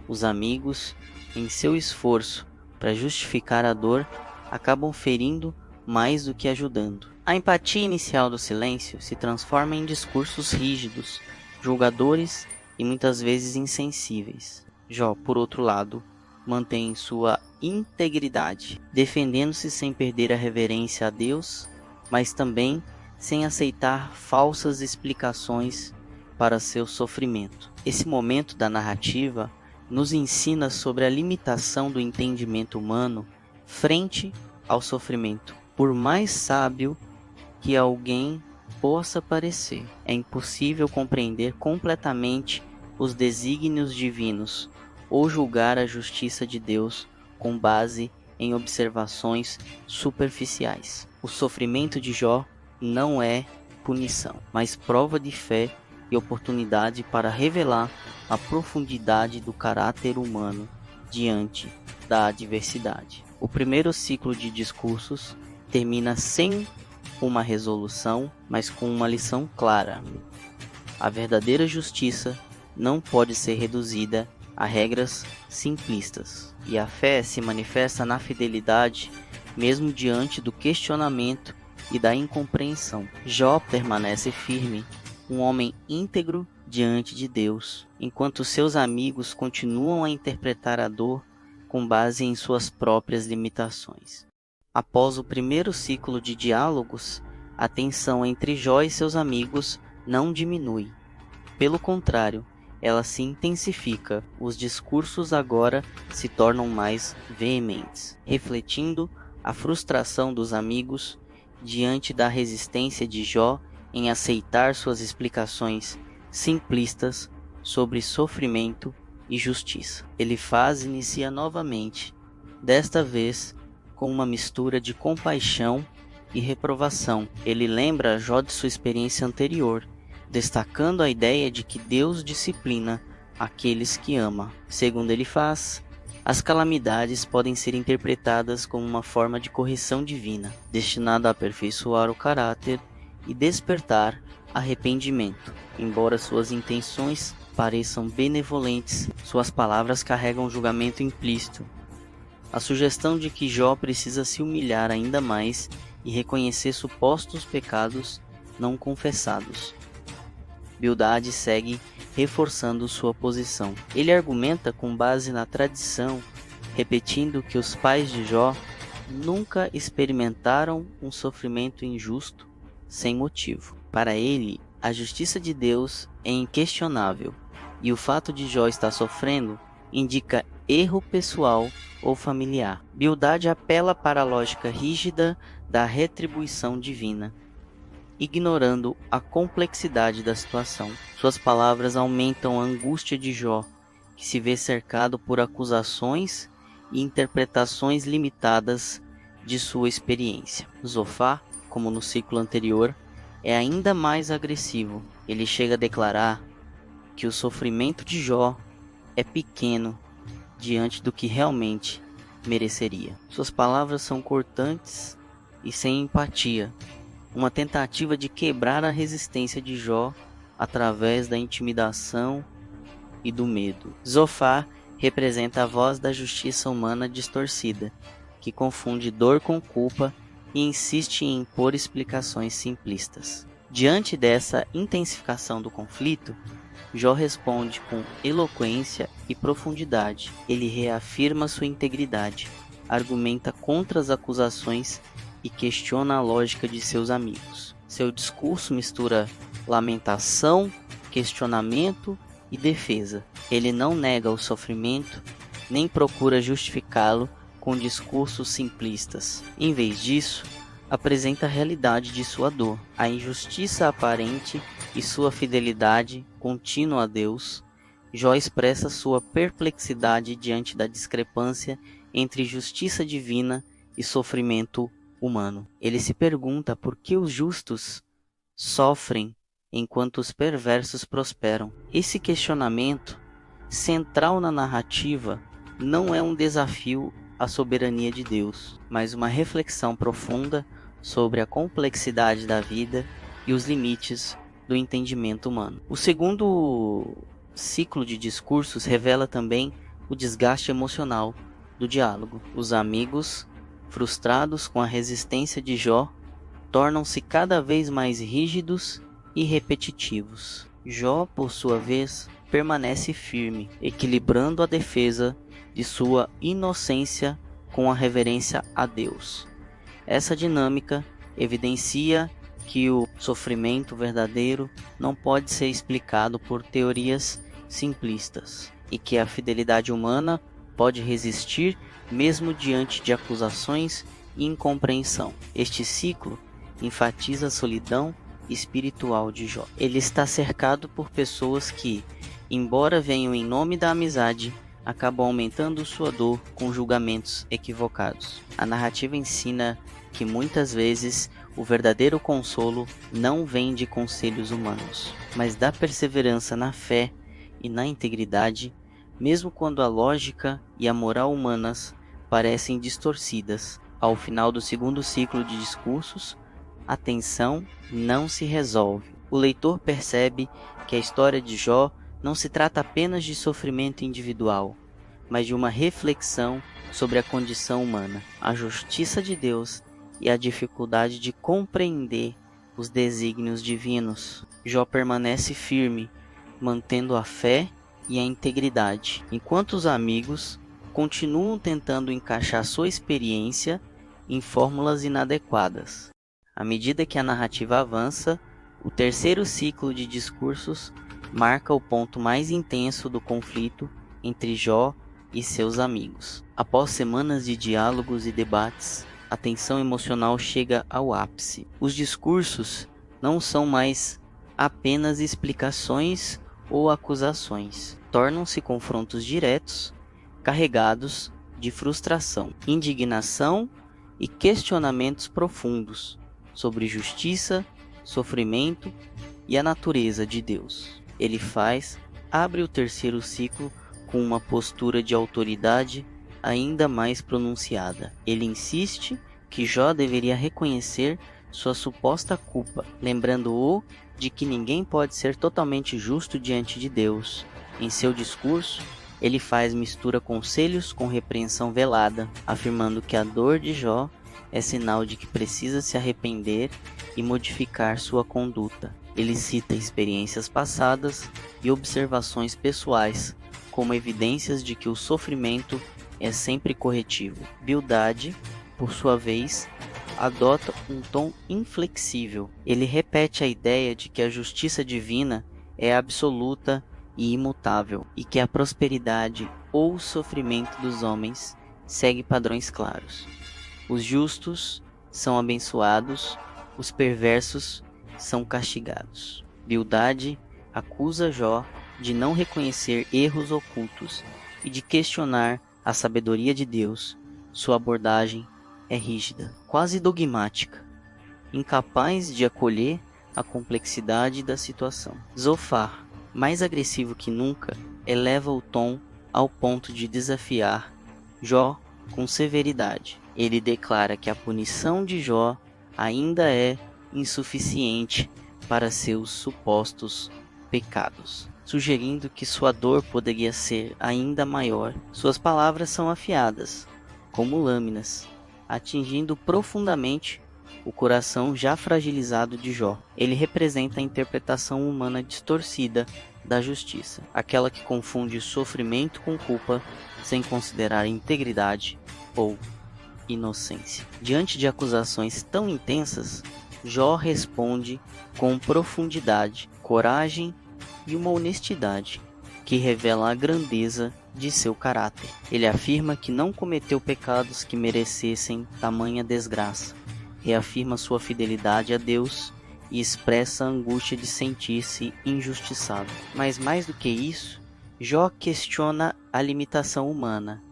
Os amigos, em seu esforço para justificar a dor, acabam ferindo mais do que ajudando. A empatia inicial do silêncio se transforma em discursos rígidos, julgadores e muitas vezes insensíveis. Jó, por outro lado, mantém sua integridade, defendendo-se sem perder a reverência a Deus, mas também sem aceitar falsas explicações para seu sofrimento. Esse momento da narrativa nos ensina sobre a limitação do entendimento humano frente ao sofrimento. Por mais sábio que alguém possa parecer, é impossível compreender completamente os desígnios divinos ou julgar a justiça de Deus com base em observações superficiais. O sofrimento de Jó não é punição, mas prova de fé e oportunidade para revelar a profundidade do caráter humano diante da adversidade. O primeiro ciclo de discursos termina sem uma resolução, mas com uma lição clara. A verdadeira justiça não pode ser reduzida a regras simplistas, e a fé se manifesta na fidelidade mesmo diante do questionamento e da incompreensão. Jó permanece firme, um homem íntegro diante de Deus, enquanto seus amigos continuam a interpretar a dor com base em suas próprias limitações. Após o primeiro ciclo de diálogos, a tensão entre Jó e seus amigos não diminui. Pelo contrário, ela se intensifica. Os discursos agora se tornam mais veementes, refletindo a frustração dos amigos diante da resistência de Jó em aceitar suas explicações simplistas sobre sofrimento e justiça. Elifaz inicia novamente, desta vez com uma mistura de compaixão e reprovação. Ele lembra Jó de sua experiência anterior, destacando a ideia de que Deus disciplina aqueles que ama. Segundo Elifaz, as calamidades podem ser interpretadas como uma forma de correção divina, destinada a aperfeiçoar o caráter e despertar arrependimento. Embora suas intenções pareçam benevolentes, suas palavras carregam julgamento implícito. A sugestão de que Jó precisa se humilhar ainda mais e reconhecer supostos pecados não confessados. Bildade segue reforçando sua posição. Ele argumenta com base na tradição, repetindo que os pais de Jó nunca experimentaram um sofrimento injusto sem motivo. Para ele, a justiça de Deus é inquestionável, e o fato de Jó estar sofrendo indica erro pessoal ou familiar. Bildade apela para a lógica rígida da retribuição divina, ignorando a complexidade da situação. Suas palavras aumentam a angústia de Jó, que se vê cercado por acusações e interpretações limitadas de sua experiência. Zofar, como no ciclo anterior, é ainda mais agressivo. Ele chega a declarar que o sofrimento de Jó é pequeno diante do que realmente mereceria. Suas palavras são cortantes e sem empatia, uma tentativa de quebrar a resistência de Jó através da intimidação e do medo. Zofar representa a voz da justiça humana distorcida, que confunde dor com culpa e insiste em impor explicações simplistas. Diante dessa intensificação do conflito, Jó responde com eloquência e profundidade. Ele reafirma sua integridade, argumenta contra as acusações e questiona a lógica de seus amigos. Seu discurso mistura lamentação, questionamento e defesa. Ele não nega o sofrimento, nem procura justificá-lo com discursos simplistas. Em vez disso, apresenta a realidade de sua dor, a injustiça aparente e sua fidelidade contínua a Deus. Jó expressa sua perplexidade diante da discrepância entre justiça divina e sofrimento humano. Ele se pergunta por que os justos sofrem enquanto os perversos prosperam. Esse questionamento, central na narrativa, não é um desafio à soberania de Deus, mas uma reflexão profunda sobre a complexidade da vida e os limites do entendimento humano. O segundo ciclo de discursos revela também o desgaste emocional do diálogo. Os amigos, frustrados com a resistência de Jó, tornam-se cada vez mais rígidos e repetitivos. Jó, por sua vez, permanece firme, equilibrando a defesa de sua inocência com a reverência a Deus. Essa dinâmica evidencia que o sofrimento verdadeiro não pode ser explicado por teorias simplistas e que a fidelidade humana pode resistir mesmo diante de acusações e incompreensão. Este ciclo enfatiza a solidão espiritual de Jó. Ele está cercado por pessoas que, embora venham em nome da amizade, acabam aumentando sua dor com julgamentos equivocados. A narrativa ensina que muitas vezes o verdadeiro consolo não vem de conselhos humanos, mas da perseverança na fé e na integridade, mesmo quando a lógica e a moral humanas parecem distorcidas. Ao final do segundo ciclo de discursos, a tensão não se resolve. O leitor percebe que a história de Jó não se trata apenas de sofrimento individual, mas de uma reflexão sobre a condição humana, a justiça de Deus e a dificuldade de compreender os desígnios divinos. Jó permanece firme, mantendo a fé e a integridade, enquanto os amigos continuam tentando encaixar sua experiência em fórmulas inadequadas. À medida que a narrativa avança, o terceiro ciclo de discursos marca o ponto mais intenso do conflito entre Jó e seus amigos. Após semanas de diálogos e debates, a tensão emocional chega ao ápice. Os discursos não são mais apenas explicações ou acusações, tornam-se confrontos diretos, carregados de frustração, indignação e questionamentos profundos sobre justiça, sofrimento e a natureza de Deus. Ele abre o terceiro ciclo com uma postura de autoridade ainda mais pronunciada. Ele insiste que Jó deveria reconhecer sua suposta culpa, lembrando-o de que ninguém pode ser totalmente justo diante de Deus. Em seu discurso, ele mistura conselhos com repreensão velada, afirmando que a dor de Jó é sinal de que precisa se arrepender e modificar sua conduta. Ele cita experiências passadas e observações pessoais como evidências de que o sofrimento é sempre corretivo. Bildade, por sua vez, adota um tom inflexível. Ele repete a ideia de que a justiça divina é absoluta e imutável, e que a prosperidade ou o sofrimento dos homens segue padrões claros. Os justos são abençoados, os perversos são castigados. Bildade acusa Jó de não reconhecer erros ocultos e de questionar a sabedoria de Deus. Sua abordagem é rígida, quase dogmática, incapaz de acolher a complexidade da situação. Zofar, mais agressivo que nunca, eleva o tom ao ponto de desafiar Jó com severidade. Ele declara que a punição de Jó ainda é insuficiente para seus supostos pecados, sugerindo que sua dor poderia ser ainda maior. Suas palavras são afiadas, como lâminas, atingindo profundamente o coração já fragilizado de Jó. Ele representa a interpretação humana distorcida da justiça, aquela que confunde sofrimento com culpa sem considerar integridade ou inocência. Diante de acusações tão intensas, Jó responde com profundidade, coragem e uma honestidade que revela a grandeza de seu caráter. Ele afirma que não cometeu pecados que merecessem tamanha desgraça, reafirma sua fidelidade a Deus e expressa a angústia de sentir-se injustiçado. Mas mais do que isso, Jó questiona a limitação humana.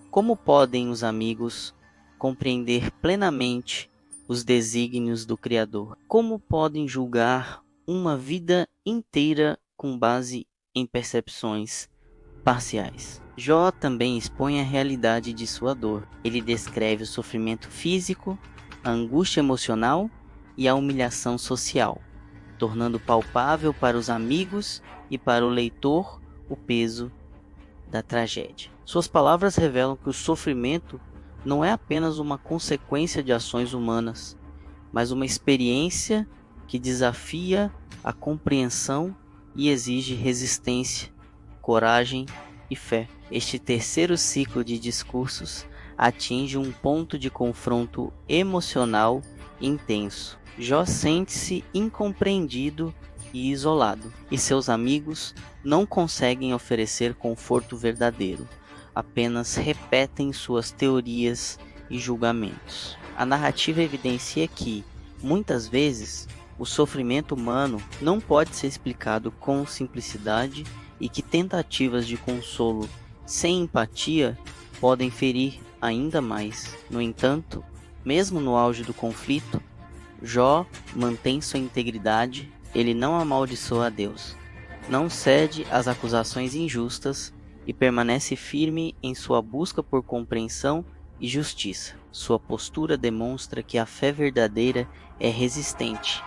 Como podem os amigos compreender plenamente os desígnios do Criador? Como podem julgar uma vida inteira com base em percepções parciais? Jó também expõe a realidade de sua dor. Ele descreve o sofrimento físico, a angústia emocional e a humilhação social, tornando palpável para os amigos e para o leitor o peso da tragédia. Suas palavras revelam que o sofrimento não é apenas uma consequência de ações humanas, mas uma experiência que desafia a compreensão e exige resistência, coragem e fé. Este terceiro ciclo de discursos atinge um ponto de confronto emocional intenso. Jó sente-se incompreendido e isolado, e seus amigos não conseguem oferecer conforto verdadeiro, apenas repetem suas teorias e julgamentos. A narrativa evidencia que, muitas vezes, o sofrimento humano não pode ser explicado com simplicidade e que tentativas de consolo sem empatia podem ferir ainda mais. No entanto, mesmo no auge do conflito, Jó mantém sua integridade, ele não amaldiçoa a Deus, não cede às acusações injustas e permanece firme em sua busca por compreensão e justiça. Sua postura demonstra que a fé verdadeira é resistente,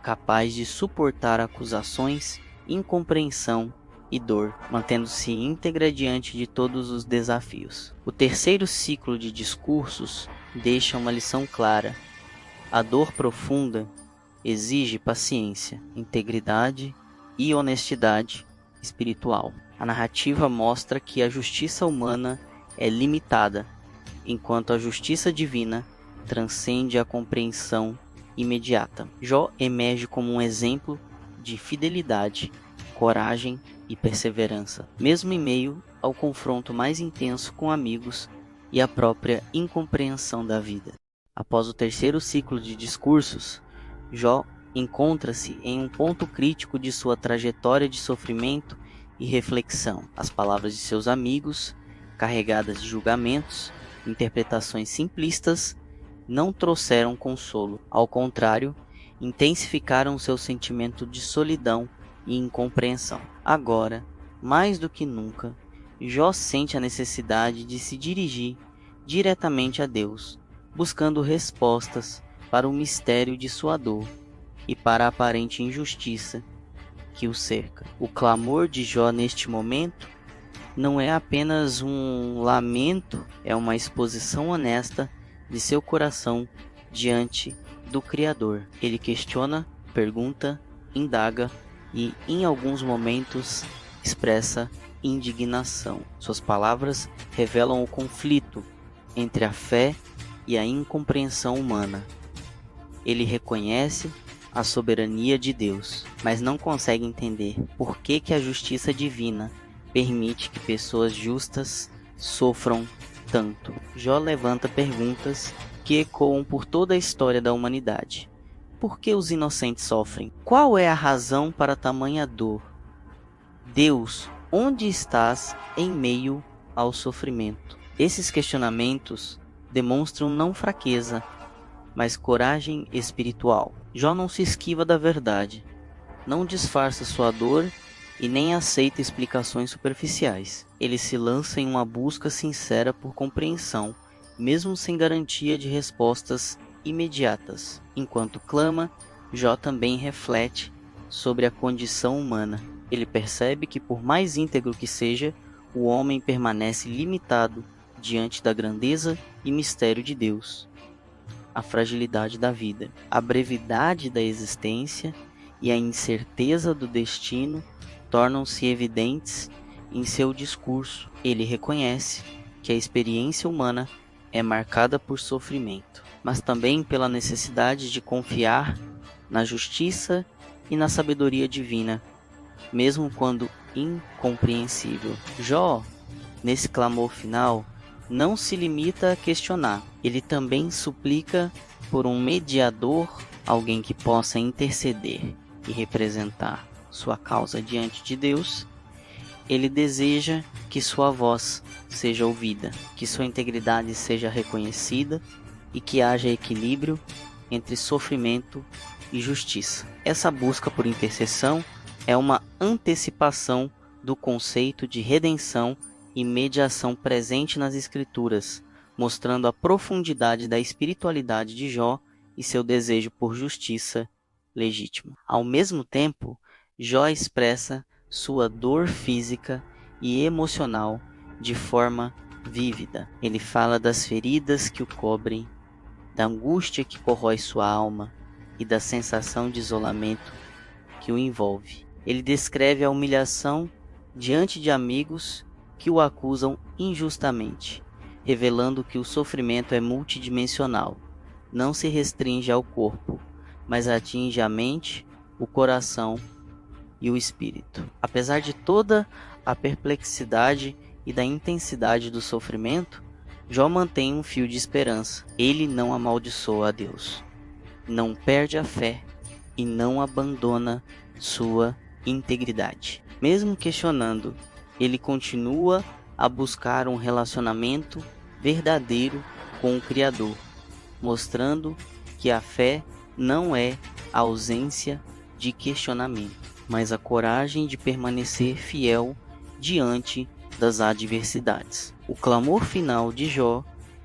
capaz de suportar acusações, incompreensão e dor, mantendo-se íntegra diante de todos os desafios. O terceiro ciclo de discursos deixa uma lição clara. A dor profunda exige paciência, integridade e honestidade espiritual. A narrativa mostra que a justiça humana é limitada, enquanto a justiça divina transcende a compreensão imediata. Jó emerge como um exemplo de fidelidade, coragem e perseverança, mesmo em meio ao confronto mais intenso com amigos e a própria incompreensão da vida. Após o terceiro ciclo de discursos, Jó encontra-se em um ponto crítico de sua trajetória de sofrimento e reflexão. As palavras de seus amigos, carregadas de julgamentos, interpretações simplistas, não trouxeram consolo. Ao contrário, intensificaram seu sentimento de solidão e incompreensão. Agora, mais do que nunca, Jó sente a necessidade de se dirigir diretamente a Deus, buscando respostas para o mistério de sua dor e para a aparente injustiça que o cerca. O clamor de Jó neste momento não é apenas um lamento, é uma exposição honesta de seu coração diante do Criador. Ele questiona, pergunta, indaga e, em alguns momentos, expressa indignação. Suas palavras revelam o conflito entre a fé e a incompreensão humana. Ele reconhece a soberania de Deus, mas não consegue entender por que a justiça divina permite que pessoas justas sofram tanto. Jó levanta perguntas que ecoam por toda a história da humanidade. Por que os inocentes sofrem? Qual é a razão para tamanha dor? Deus, onde estás em meio ao sofrimento? Esses questionamentos demonstram não fraqueza, mas coragem espiritual. Jó não se esquiva da verdade, não disfarça sua dor e nem aceita explicações superficiais. Ele se lança em uma busca sincera por compreensão, mesmo sem garantia de respostas imediatas. Enquanto clama, Jó também reflete sobre a condição humana. Ele percebe que, por mais íntegro que seja, o homem permanece limitado diante da grandeza e mistério de Deus, a fragilidade da vida, a brevidade da existência e a incerteza do destino tornam-se evidentes em seu discurso. Ele reconhece que a experiência humana é marcada por sofrimento, mas também pela necessidade de confiar na justiça e na sabedoria divina, mesmo quando incompreensível. Jó, nesse clamor final, não se limita a questionar, ele também suplica por um mediador, alguém que possa interceder e representar sua causa diante de Deus. Ele deseja que sua voz seja ouvida, que sua integridade seja reconhecida e que haja equilíbrio entre sofrimento e justiça. Essa busca por intercessão é uma antecipação do conceito de redenção e mediação presente nas Escrituras, mostrando a profundidade da espiritualidade de Jó e seu desejo por justiça legítima. Ao mesmo tempo, Jó expressa sua dor física e emocional de forma vívida. Ele fala das feridas que o cobrem, da angústia que corrói sua alma e da sensação de isolamento que o envolve. Ele descreve a humilhação diante de amigos que o acusam injustamente, revelando que o sofrimento é multidimensional, não se restringe ao corpo, mas atinge a mente, o coração e o espírito. Apesar de toda a perplexidade e da intensidade do sofrimento, Jó mantém um fio de esperança. Ele não amaldiçoa a Deus, não perde a fé e não abandona sua integridade. Mesmo questionando, ele continua a buscar um relacionamento verdadeiro com o Criador, mostrando que a fé não é a ausência de questionamento, mas a coragem de permanecer fiel diante das adversidades. O clamor final de Jó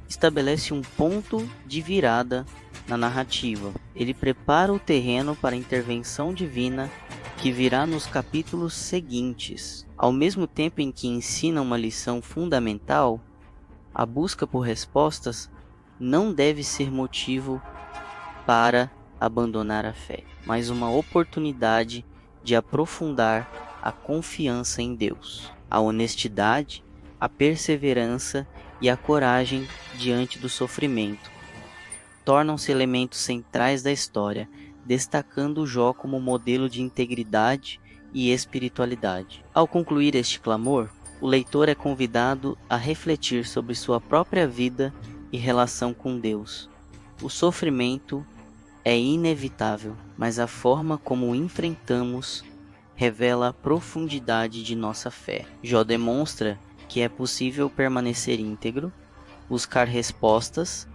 estabelece um ponto de virada na narrativa. Ele prepara o terreno para a intervenção divina que virá nos capítulos seguintes. Ao mesmo tempo em que ensina uma lição fundamental, a busca por respostas não deve ser motivo para abandonar a fé, mas uma oportunidade de aprofundar a confiança em Deus. A honestidade, a perseverança e a coragem diante do sofrimento tornam-se elementos centrais da história, destacando Jó como modelo de integridade e espiritualidade. Ao concluir este clamor, o leitor é convidado a refletir sobre sua própria vida e relação com Deus. O sofrimento é inevitável, mas a forma como o enfrentamos revela a profundidade de nossa fé. Jó demonstra que é possível permanecer íntegro, buscar respostas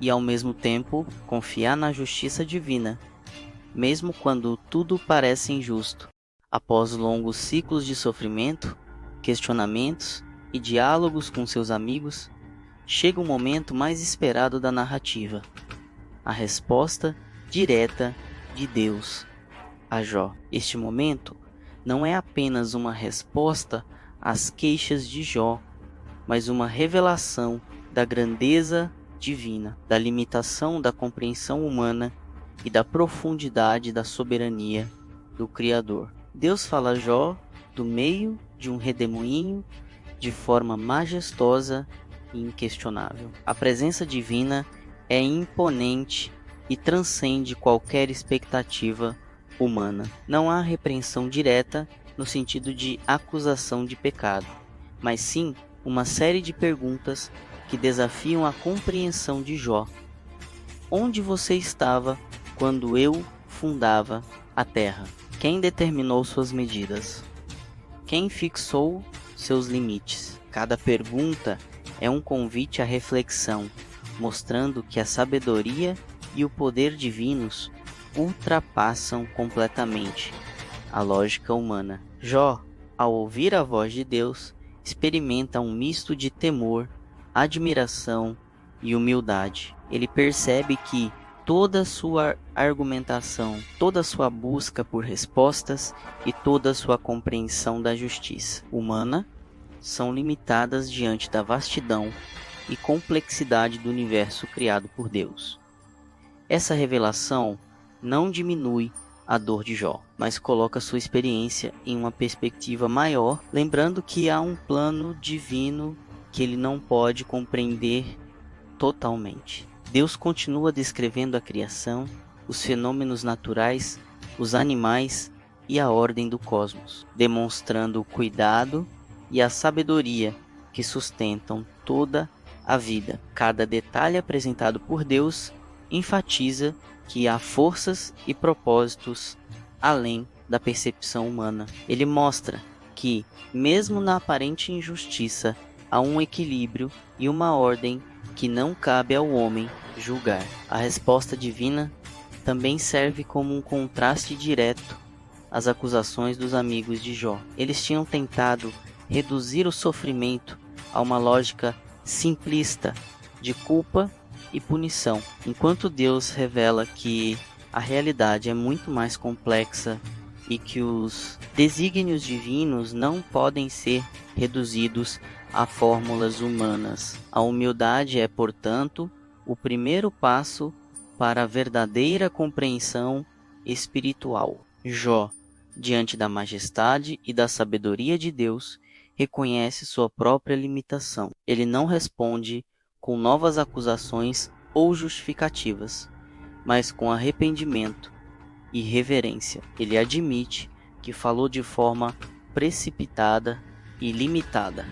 e, ao mesmo tempo, confiar na justiça divina, mesmo quando tudo parece injusto. Após longos ciclos de sofrimento, questionamentos e diálogos com seus amigos, chega o momento mais esperado da narrativa: a resposta direta de Deus a Jó. Este momento não é apenas uma resposta às queixas de Jó, mas uma revelação da grandeza divina, da limitação da compreensão humana e da profundidade da soberania do Criador. Deus fala a Jó do meio de um redemoinho de forma majestosa e inquestionável. A presença divina é imponente e transcende qualquer expectativa humana. Não há repreensão direta no sentido de acusação de pecado, mas sim uma série de perguntas que desafiam a compreensão de Jó. Onde você estava quando eu fundava a terra? Quem determinou suas medidas? Quem fixou seus limites? Cada pergunta é um convite à reflexão, mostrando que a sabedoria e o poder divinos ultrapassam completamente a lógica humana. Jó, ao ouvir a voz de Deus, experimenta um misto de temor, admiração e humildade. Ele percebe que toda a sua argumentação, toda a sua busca por respostas e toda a sua compreensão da justiça humana são limitadas diante da vastidão e complexidade do universo criado por Deus. Essa revelação não diminui a dor de Jó, mas coloca sua experiência em uma perspectiva maior, lembrando que há um plano divino que ele não pode compreender totalmente. Deus continua descrevendo a criação, os fenômenos naturais, os animais e a ordem do cosmos, demonstrando o cuidado e a sabedoria que sustentam toda a vida. Cada detalhe apresentado por Deus enfatiza que há forças e propósitos além da percepção humana. Ele mostra que, mesmo na aparente injustiça, há um equilíbrio e uma ordem que não cabe ao homem julgar. A resposta divina também serve como um contraste direto às acusações dos amigos de Jó. Eles tinham tentado reduzir o sofrimento a uma lógica simplista de culpa e punição, enquanto Deus revela que a realidade é muito mais complexa e que os desígnios divinos não podem ser reduzidos a fórmulas humanas. A humildade é, portanto, o primeiro passo para a verdadeira compreensão espiritual. Jó, diante da majestade e da sabedoria de Deus, reconhece sua própria limitação. Ele não responde com novas acusações ou justificativas, mas com arrependimento e reverência. Ele admite que falou de forma precipitada e limitada,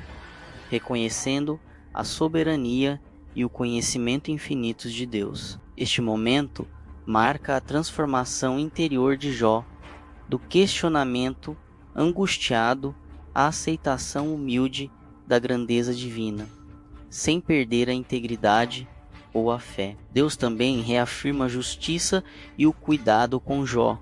reconhecendo a soberania e o conhecimento infinitos de Deus. Este momento marca a transformação interior de Jó, do questionamento angustiado à aceitação humilde da grandeza divina, sem perder a integridade ou a fé. Deus também reafirma a justiça e o cuidado com Jó,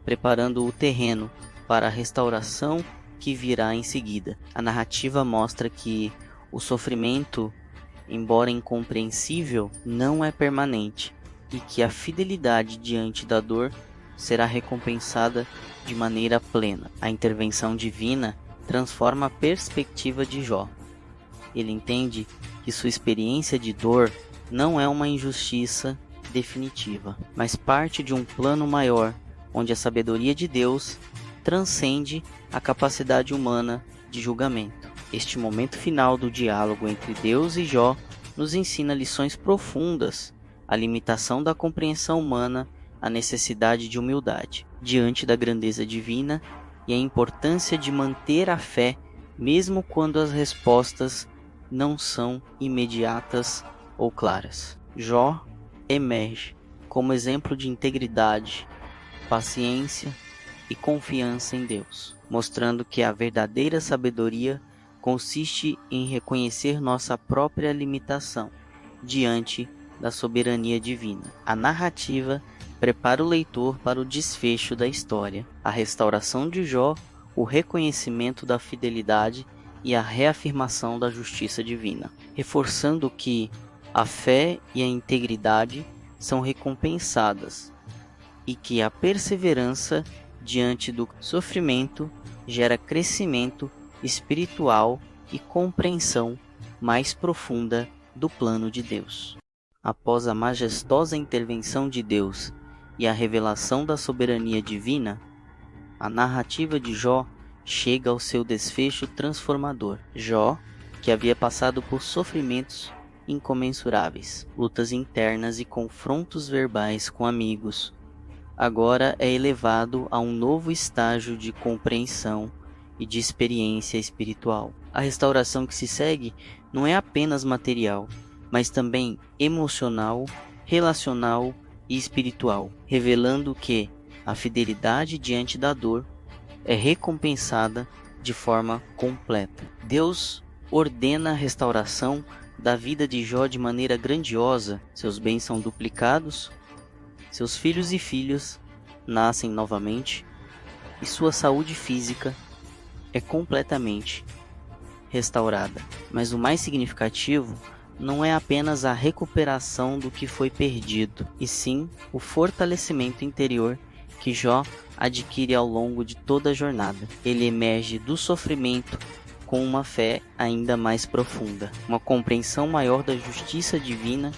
preparando o terreno para a restauração que virá em seguida. A narrativa mostra que o sofrimento, embora incompreensível, não é permanente e que a fidelidade diante da dor será recompensada de maneira plena. A intervenção divina transforma a perspectiva de Jó. Ele entende que sua experiência de dor não é uma injustiça definitiva, mas parte de um plano maior, onde a sabedoria de Deus transcende a capacidade humana de julgamento. Este momento final do diálogo entre Deus e Jó nos ensina lições profundas, a limitação da compreensão humana, a necessidade de humildade diante da grandeza divina e a importância de manter a fé mesmo quando as respostas não são imediatas ou claras. Jó emerge como exemplo de integridade, paciência e confiança em Deus, mostrando que a verdadeira sabedoria consiste em reconhecer nossa própria limitação diante da soberania divina. A narrativa prepara o leitor para o desfecho da história, a restauração de Jó, o reconhecimento da fidelidade e a reafirmação da justiça divina, reforçando que a fé e a integridade são recompensadas e que a perseverança diante do sofrimento gera crescimento espiritual e compreensão mais profunda do plano de Deus. Após a majestosa intervenção de Deus e a revelação da soberania divina, a narrativa de Jó chega ao seu desfecho transformador. Jó, que havia passado por sofrimentos incomensuráveis, lutas internas e confrontos verbais com amigos, agora é elevado a um novo estágio de compreensão e de experiência espiritual. A restauração que se segue não é apenas material, mas também emocional, relacional e espiritual, revelando que a fidelidade diante da dor é recompensada de forma completa. Deus ordena a restauração da vida de Jó de maneira grandiosa. Seus bens são duplicados, seus filhos e filhas nascem novamente e sua saúde física é completamente restaurada. Mas o mais significativo não é apenas a recuperação do que foi perdido, e sim o fortalecimento interior que Jó adquire ao longo de toda a jornada. Ele emerge do sofrimento com uma fé ainda mais profunda, uma compreensão maior da justiça divina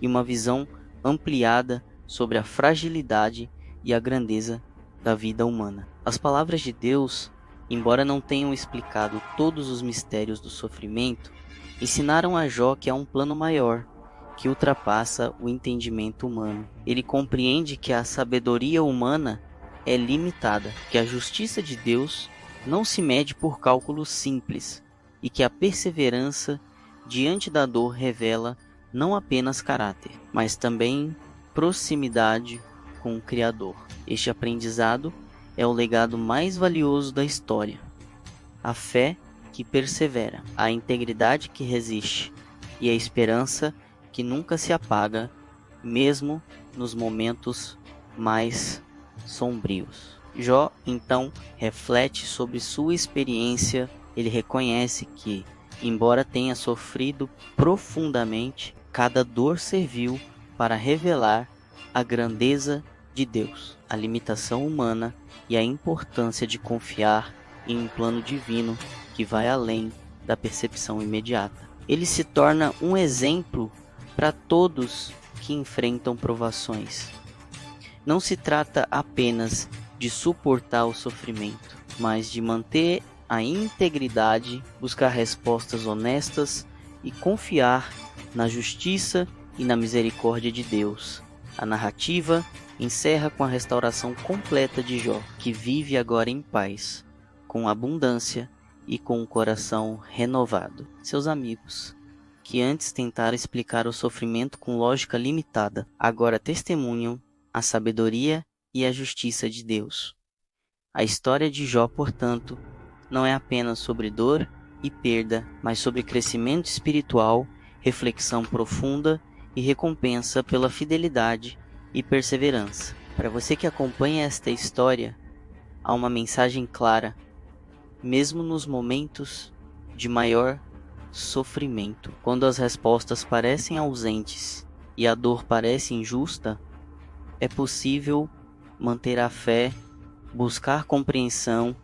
e uma visão ampliada sobre a fragilidade e a grandeza da vida humana. As palavras de Deus, embora não tenham explicado todos os mistérios do sofrimento, ensinaram a Jó que há um plano maior, que ultrapassa o entendimento humano. Ele compreende que a sabedoria humana é limitada, que a justiça de Deus não se mede por cálculos simples e que a perseverança diante da dor revela não apenas caráter, mas também proximidade com o Criador. Este aprendizado é o legado mais valioso da história. A fé que persevera, a integridade que resiste e a esperança que nunca se apaga, mesmo nos momentos mais sombrios. Jó, então, reflete sobre sua experiência. Ele reconhece que, embora tenha sofrido profundamente, cada dor serviu para revelar a grandeza de Deus, a limitação humana e a importância de confiar em um plano divino que vai além da percepção imediata. Ele se torna um exemplo para todos que enfrentam provações. Não se trata apenas de suportar o sofrimento, mas de manter a integridade, buscar respostas honestas e confiar na justiça e na misericórdia de Deus. A narrativa encerra com a restauração completa de Jó, que vive agora em paz, com abundância e com o coração renovado. Seus amigos, que antes tentaram explicar o sofrimento com lógica limitada, agora testemunham a sabedoria e a justiça de Deus. A história de Jó, portanto, não é apenas sobre dor e perda, mas sobre crescimento espiritual, reflexão profunda e recompensa pela fidelidade e perseverança. Para você que acompanha esta história, há uma mensagem clara. Mesmo nos momentos de maior sofrimento, quando as respostas parecem ausentes e a dor parece injusta, é possível manter a fé, buscar compreensão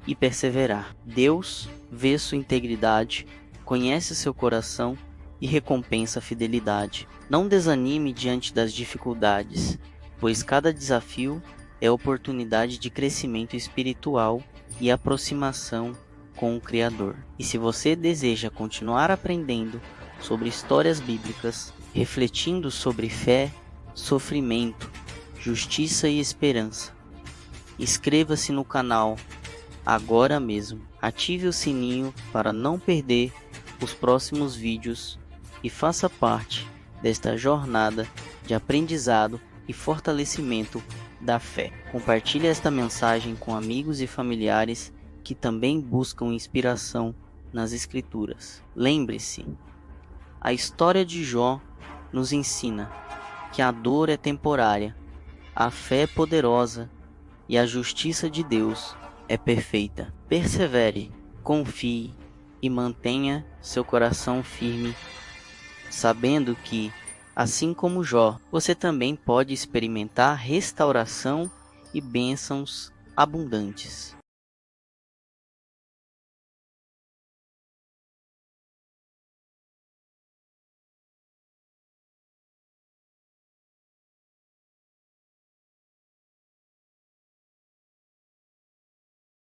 e perseverar. Deus vê sua integridade, conhece seu coração e recompensa a fidelidade. Não desanime diante das dificuldades, pois cada desafio é oportunidade de crescimento espiritual e aproximação com o Criador. E se você deseja continuar aprendendo sobre histórias bíblicas, refletindo sobre fé, sofrimento, justiça e esperança, inscreva-se no canal agora mesmo. Ative o sininho para não perder os próximos vídeos e faça parte desta jornada de aprendizado e fortalecimento da fé. Compartilhe esta mensagem com amigos e familiares que também buscam inspiração nas Escrituras. Lembre-se, a história de Jó nos ensina que a dor é temporária, a fé é poderosa e a justiça de Deus é perfeita. Persevere, confie e mantenha seu coração firme, sabendo que, assim como Jó, você também pode experimentar restauração e bênçãos abundantes.